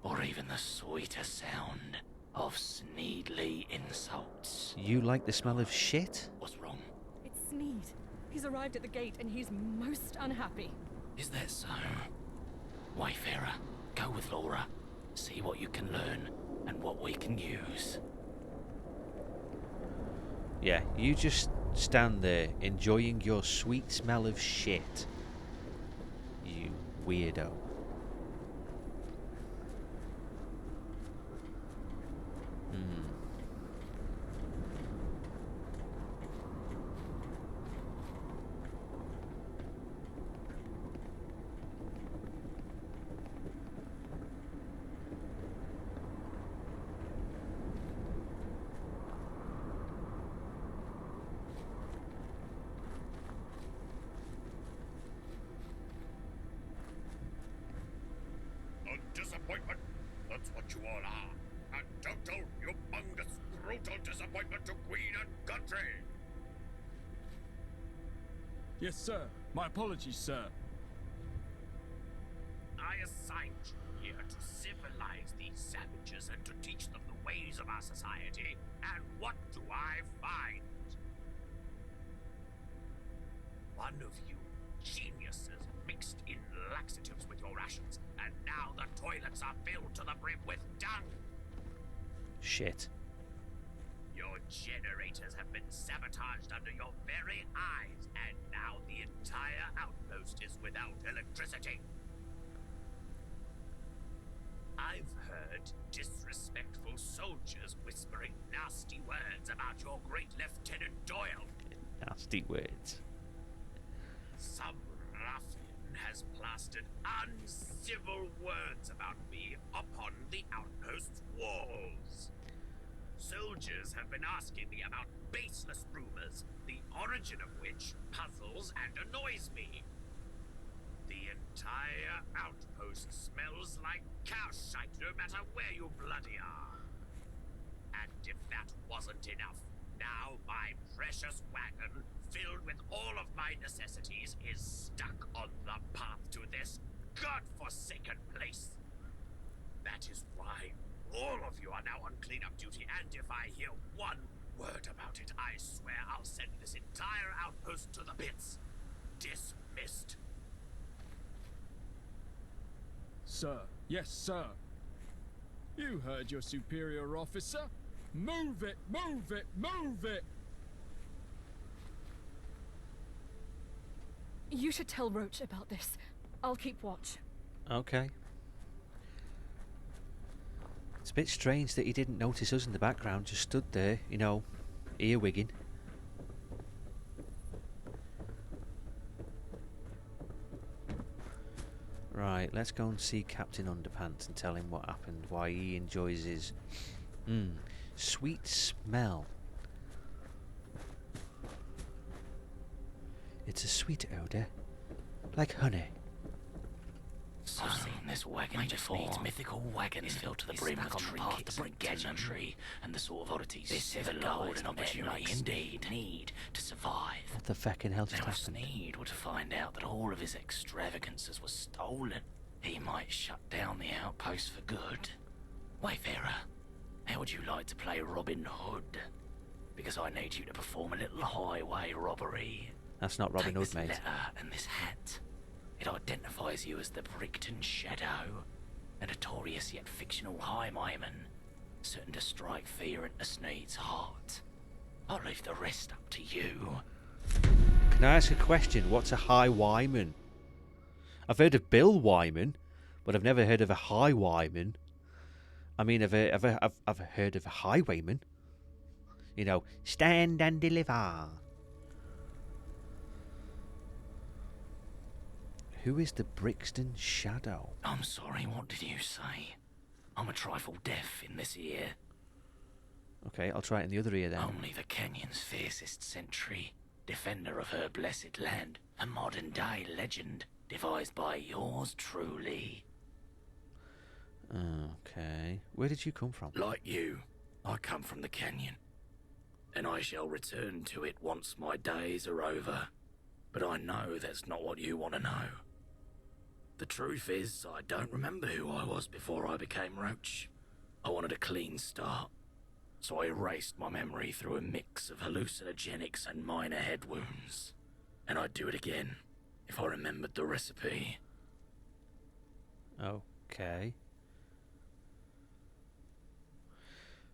or even the sweeter sound of Sneedly insults. You like the smell of shit? What's wrong? It's Sneed. He's arrived at the gate and he's most unhappy. Is that so? Wayfarer, go with Laura. See what you can learn and what we can use. Yeah, you just stand there enjoying your sweet smell of shit. You weirdo. Disappointment. That's what you all are. A total, humongous, brutal disappointment to Queen and country. Yes, sir. My apologies, sir. I assigned you here to civilize these savages and to teach them the ways of our society. And what do I find? One of you geniuses mixed in laxatives with your rations, and now the toilets are filled to the brim with dung. Shit. Your generators have been sabotaged under your very eyes, and now the entire outpost is without electricity. I've heard disrespectful soldiers whispering nasty words about your great Lieutenant Doyle. Nasty words. Some ruffian has plastered uncivil words about me upon the outpost's walls. Soldiers have been asking me about baseless rumors, the origin of which puzzles and annoys me. The entire outpost smells like cow shite no matter where you bloody are. And if that wasn't enough, now my precious wagon, filled with all of my necessities, is stuck on the path to this godforsaken place. That is why all of you are now on cleanup duty, and if I hear one word about it, I swear I'll send this entire outpost to the pits. Dismissed. Sir. Yes, sir. You heard your superior officer. Move it, move it, move it! You should tell Roach about this. I'll keep watch. Okay. It's a bit strange that he didn't notice us in the background, just stood there, you know, earwigging. Right, let's go and see Captain Underpants and tell him what happened, why he enjoys his sweet smell. It's a sweet odour, like honey. I've seen this wagon before. Mythical wagons filled to the brim with trinkets and gadgetry and the sort of oddities this is the Lord and opportunity indeed need to survive. What the feckin' hell just Now if happened? Sneed were to find out that all of his extravagances were stolen, he might shut down the outpost for good. Wayfarer, how would you like to play Robin Hood? Because I need you to perform a little highway robbery. That's not Robin Take Hood, this mate. letter and this hat. It identifies you as the Brickton Shadow, a notorious yet fictional highwayman, certain to strike fear into Sneed's heart. I'll leave the rest up to you. Can I ask a question? What's a highwayman? I've heard of Bill Wyman, but I've never heard of a highwayman. I mean, I've heard of a highwayman. You know, stand and deliver. Who is the Brixton Shadow? I'm sorry, what did you say? I'm a trifle deaf in this ear. Okay, I'll try it in the other ear then. Only the Kenyon's fiercest sentry, defender of her blessed land, a modern-day legend devised by yours truly. Okay, where did you come from? Like you, I come from the canyon, and I shall return to it once my days are over. But I know that's not what you want to know. The truth is, I don't remember who I was before I became Roach. I wanted a clean start, so I erased my memory through a mix of hallucinogenics and minor head wounds. And I'd do it again, if I remembered the recipe. Okay.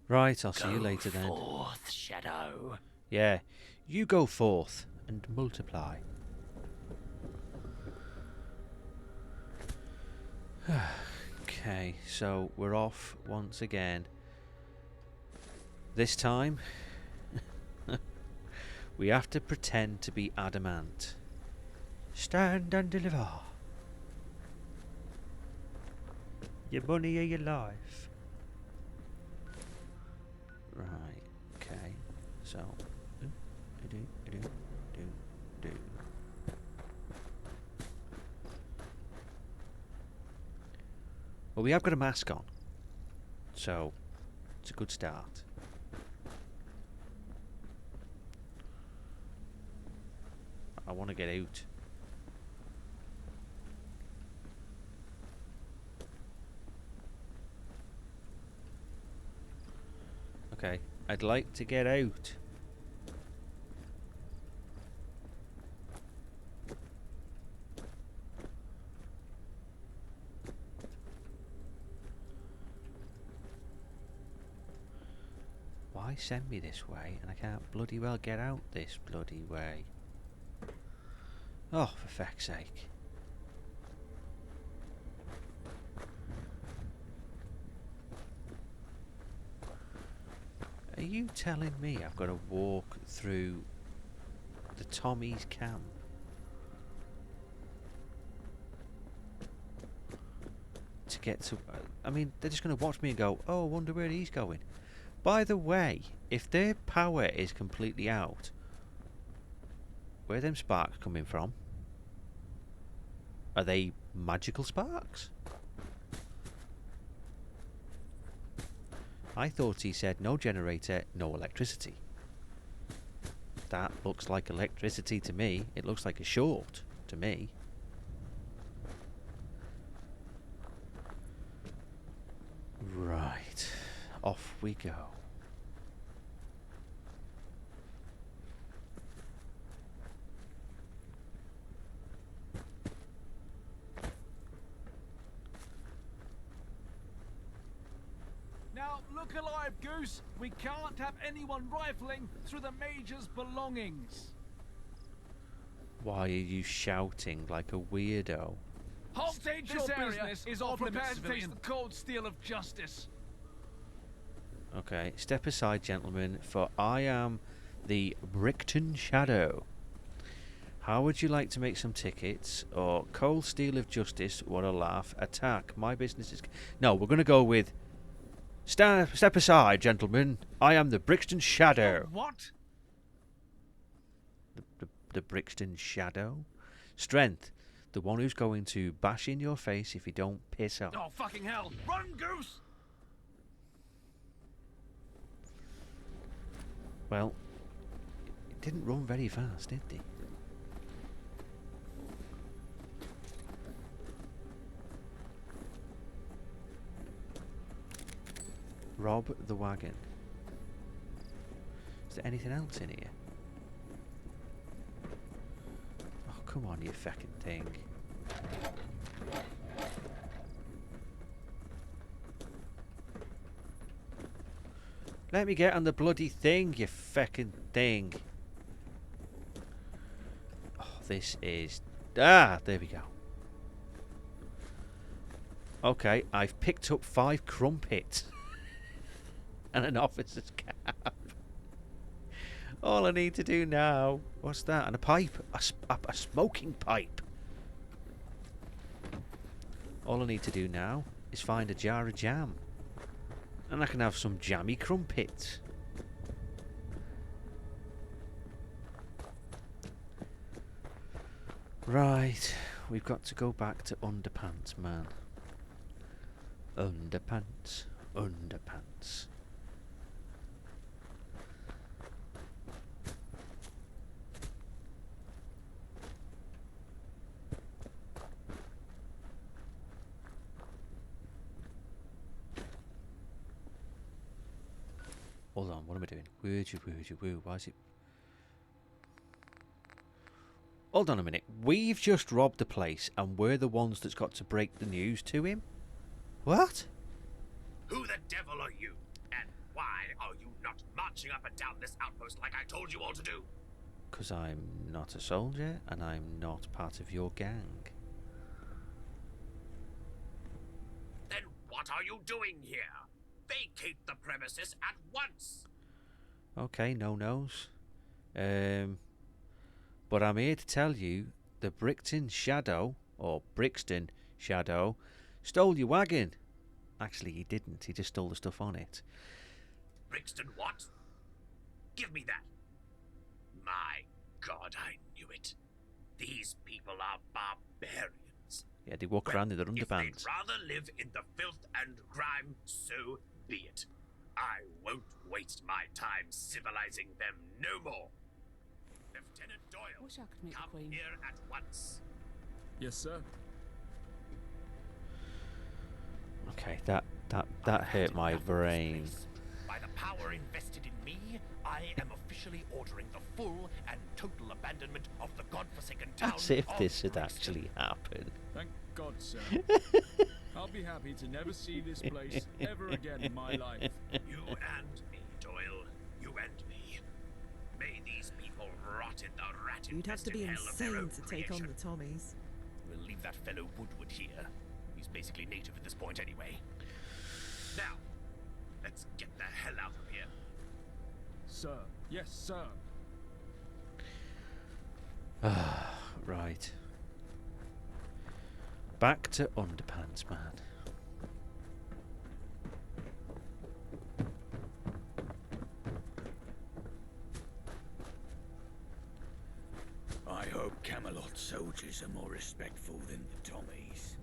Right, I'll see you later then. Go forth, Shadow. Yeah, you go forth and multiply. Okay, so we're off once again. This time, we have to pretend to be adamant. Stand and deliver. Your money or your life. Right, okay, so well, we have got a mask on, so it's a good start. I want to get out. Okay, I'd like to get out. Why send me this way and I can't bloody well get out this bloody way? Oh, for feck's sake. Are you telling me I've got to walk through the Tommy's camp? To get to... I mean, they're just going to watch me and go, oh, I wonder where he's going. By the way, if their power is completely out, where are them sparks coming from? Are they magical sparks? I thought he said no generator, no electricity. That looks like electricity to me. It looks like a short to me. Right, off we go. Now, look alive, Goose. We can't have anyone rifling through the Major's belongings. Why are you shouting like a weirdo? Halt! State This your area business is or off limits, prepare to face civilian. The cold steel of justice. Okay, step aside, gentlemen, for I am the Brickton Shadow. How would you like to make some tickets? Or cold steel of justice, what a laugh. Attack, my business is... No, we're going to go with... Step aside, gentlemen. I am the Brixton Shadow. What? The Brixton Shadow? Strength, the one who's going to bash in your face if you don't piss off. Oh, fucking hell. Run, Goose! Well, it didn't run very fast, did they? Rob the wagon. Is there anything else in here? Oh, come on, you fucking thing. Let me get on the bloody thing, you fucking thing. Oh, this is... Ah, there we go. Okay, I've picked up 5 crumpets. And an officer's cap. All I need to do now... What's that? And a pipe. A smoking pipe. All I need to do now is find a jar of jam. And I can have some jammy crumpets. Right. We've got to go back to Underpants, man. Underpants. Underpants. Hold on, what am I doing? Woo. Why is it... Hold on a minute. We've just robbed the place and we're the ones that's got to break the news to him? What? Who the devil are you? And why are you not marching up and down this outpost like I told you all to do? Because I'm not a soldier and I'm not part of your gang. Then what are you doing here? Vacate the premises at once! Okay, no-nos. But I'm here to tell you the Brixton Shadow, or Brixton Shadow, stole your wagon. Actually, he didn't. He just stole the stuff on it. Brixton what? Give me that. My God, I knew it. These people are barbarians. Yeah, they walk around in their underpants. If they'd rather live in the filth and grime, so be it. I won't waste my time civilizing them no more. Lieutenant Doyle, Wish I could meet come the Queen. here at once. Yes, sir. Okay, that hurt my brain. By the power invested in me, I am officially ordering the full and total abandonment of the godforsaken town. As if of this had Brixton. actually happened. Thank God, sir. I'll be happy to never see this place ever again in my life. You and me, Doyle. You and me. May these people rot in the rat You'd have to be hell of their own insane to take on creation. the Tommies. We'll leave that fellow Woodward here. He's basically native at this point anyway. Now, let's get the hell out of here. Sir. Yes, sir. Right. Back to Underpants, man. I hope Camelot soldiers are more respectful than the Tommies.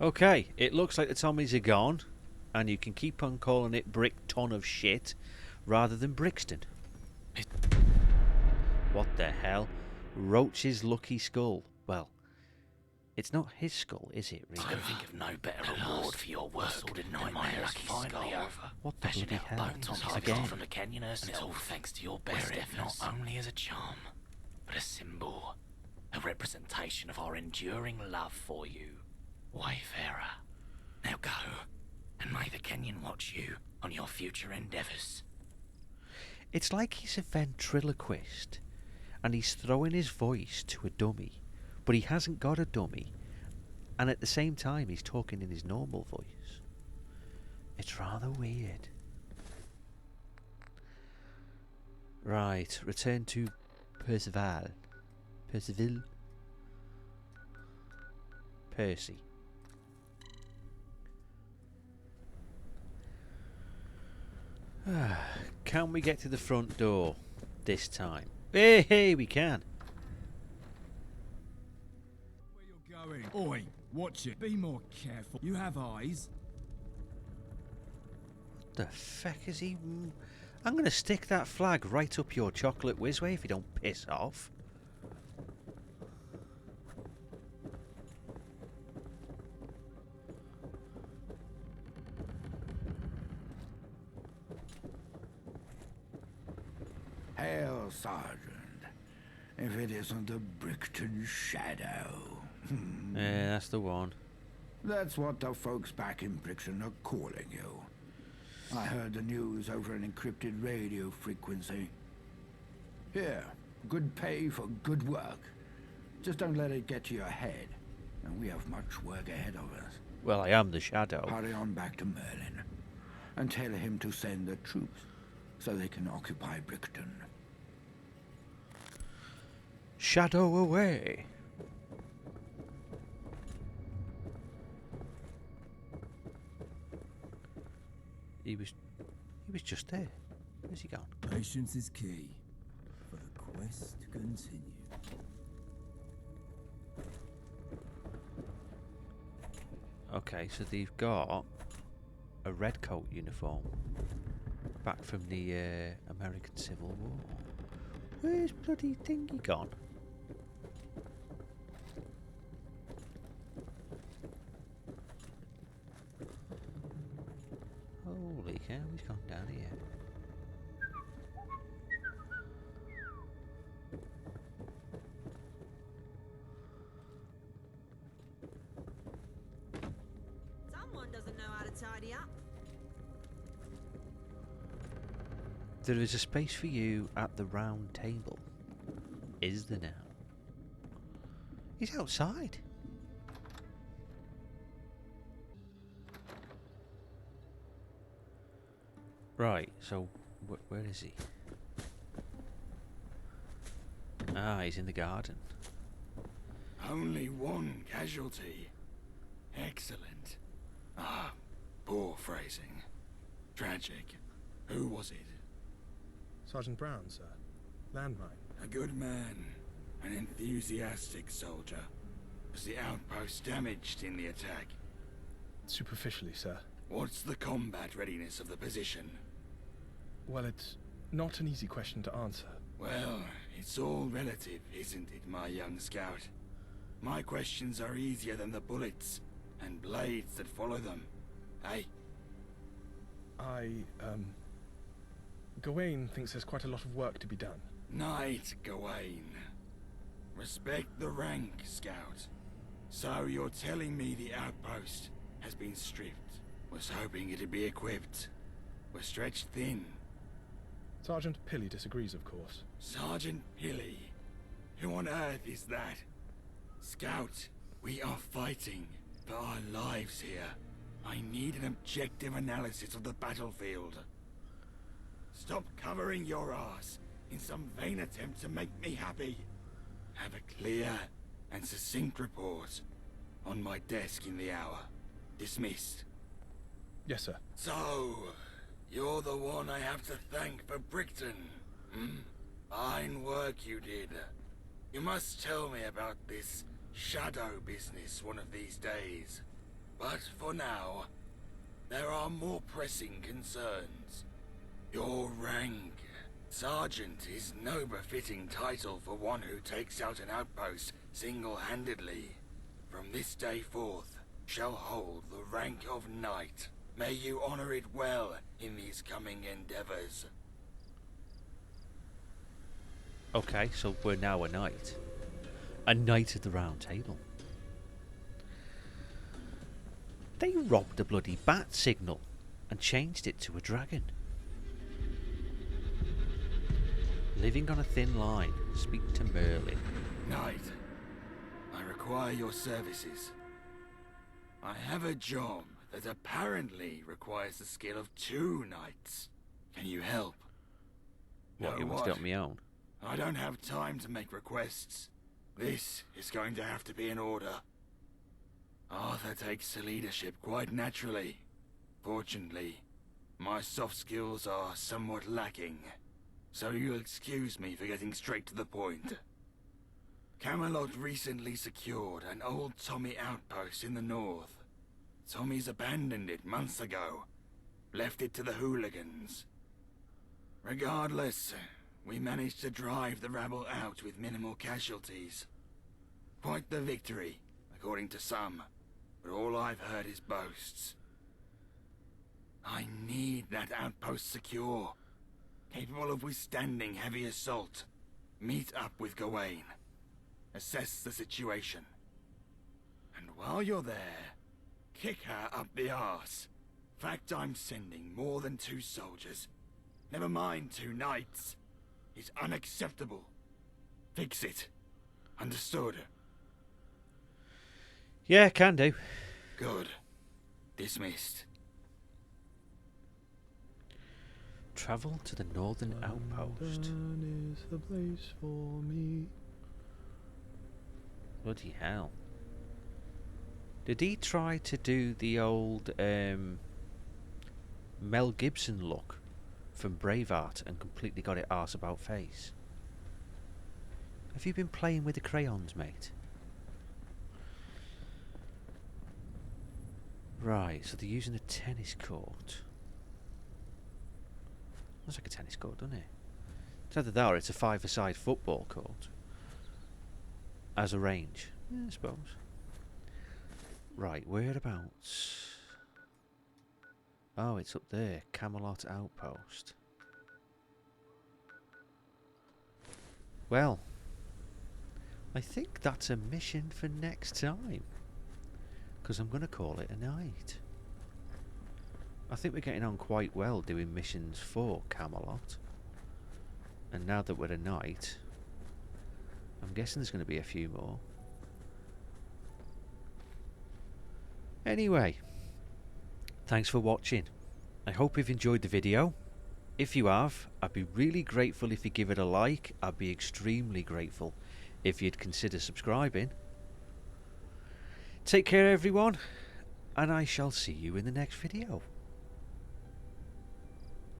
Okay, it looks like the Tommies are gone, and you can keep on calling it Brickton of shit rather than Brixton. What the hell? Roach's lucky skull. Well, it's not his skull, is it, really? I can think of no better reward for your work than nightmare is finally over. What the Bashing bloody out hell? bones Again? from the canyon herself. And it's all thanks to your buried not only as a charm, but a symbol, a representation of our enduring love for you, Wayfarer. Now go, and may the canyon watch you on your future endeavours. It's like he's a ventriloquist, and he's throwing his voice to a dummy, but he hasn't got a dummy, and at the same time he's talking in his normal voice. It's rather weird. Right, return to Percival. Percival? Percy. Can we get to the front door this time? Hey, we can. Where you're going? Oi, watch it. Be more careful. You have eyes. What the feck is he? I'm going to stick that flag right up your chocolate whizway if you don't piss off. Hail, Sergeant. If it isn't the Brickton Shadow. Yeah, that's the one. That's what the folks back in Brixton are calling you. I heard the news over an encrypted radio frequency. Here, good pay for good work. Just don't let it get to your head. And we have much work ahead of us. Well, I am the Shadow. Hurry on back to Merlin. And tell him to send the troops so they can occupy Brickton. Shadow away. He was just there. Where's he gone? Patience is key for the quest to continue. Okay, so they've got a red coat uniform back from the American Civil War. Where's bloody thingy gone? Holy cow, he's gone down here. Someone doesn't know how to tidy up. There is a space for you at the round table. Is there now? He's outside. Right, so where is he? Ah, he's in the garden. Only one casualty. Excellent. Ah, poor phrasing. Tragic. Who was it? Sergeant Brown, sir. Landmine. A good man. An enthusiastic soldier. Was the outpost damaged in the attack? Superficially, sir. What's the combat readiness of the position? Well, it's not an easy question to answer. Well, it's all relative, isn't it, my young scout? My questions are easier than the bullets and blades that follow them. Hey? Gawain thinks there's quite a lot of work to be done. Knight Gawain. Respect the rank, Scout. So you're telling me the outpost has been stripped? Was hoping it'd be equipped. We're stretched thin. Sergeant Pilly disagrees, of course. Sergeant Pilly? Who on earth is that? Scout, we are fighting for our lives here. I need an objective analysis of the battlefield. Stop covering your ass in some vain attempt to make me happy. Have a clear and succinct report on my desk in the hour. Dismissed. Yes, sir. So, you're the one I have to thank for Brickton. Fine work you did. You must tell me about this shadow business one of these days. But for now, there are more pressing concerns. Your rank. Sergeant is no befitting title for one who takes out an outpost single-handedly. From this day forth, shall hold the rank of Knight. May you honor it well in these coming endeavors. Okay, so we're now a knight. A knight at the round table. They robbed the bloody bat signal and changed it to a dragon. Living on a thin line. Speak to Merlin. Knight, I require your services. I have a job that apparently requires the skill of 2 knights. Can you help? What, Know you want to do it on my own? I don't have time to make requests. This is going to have to be in order. Arthur takes the leadership quite naturally. Fortunately, my soft skills are somewhat lacking, so you'll excuse me for getting straight to the point. Camelot recently secured an old Tommy outpost in the north. Tommy's abandoned it months ago, left it to the hooligans. Regardless, we managed to drive the rabble out with minimal casualties. Quite the victory, according to some, but all I've heard is boasts. I need that outpost secure, capable of withstanding heavy assault. Meet up with Gawain. Assess the situation. And while you're there, kick her up the arse. Fact I'm sending more than 2 soldiers. Never mind 2 knights. It's unacceptable. Fix it. Understood? Yeah, can do. Good. Dismissed. Travel to the northern outpost. London is the place for me. Bloody hell. Did he try to do the old Mel Gibson look from Braveheart and completely got it arse about face? Have you been playing with the crayons, mate? Right, so they're using a tennis court. Looks like a tennis court, doesn't it? It's either that or it's a 5-a-side football court. As a range, yeah, I suppose. Right, whereabouts? Oh, it's up there. Camelot Outpost. Well, I think that's a mission for next time. Because I'm going to call it a night. I think we're getting on quite well doing missions for Camelot. And now that we're a knight, I'm guessing there's going to be a few more. Anyway, thanks for watching. I hope you've enjoyed the video. If you have, I'd be really grateful if you give it a like. I'd be extremely grateful if you'd consider subscribing. Take care everyone, and I shall see you in the next video.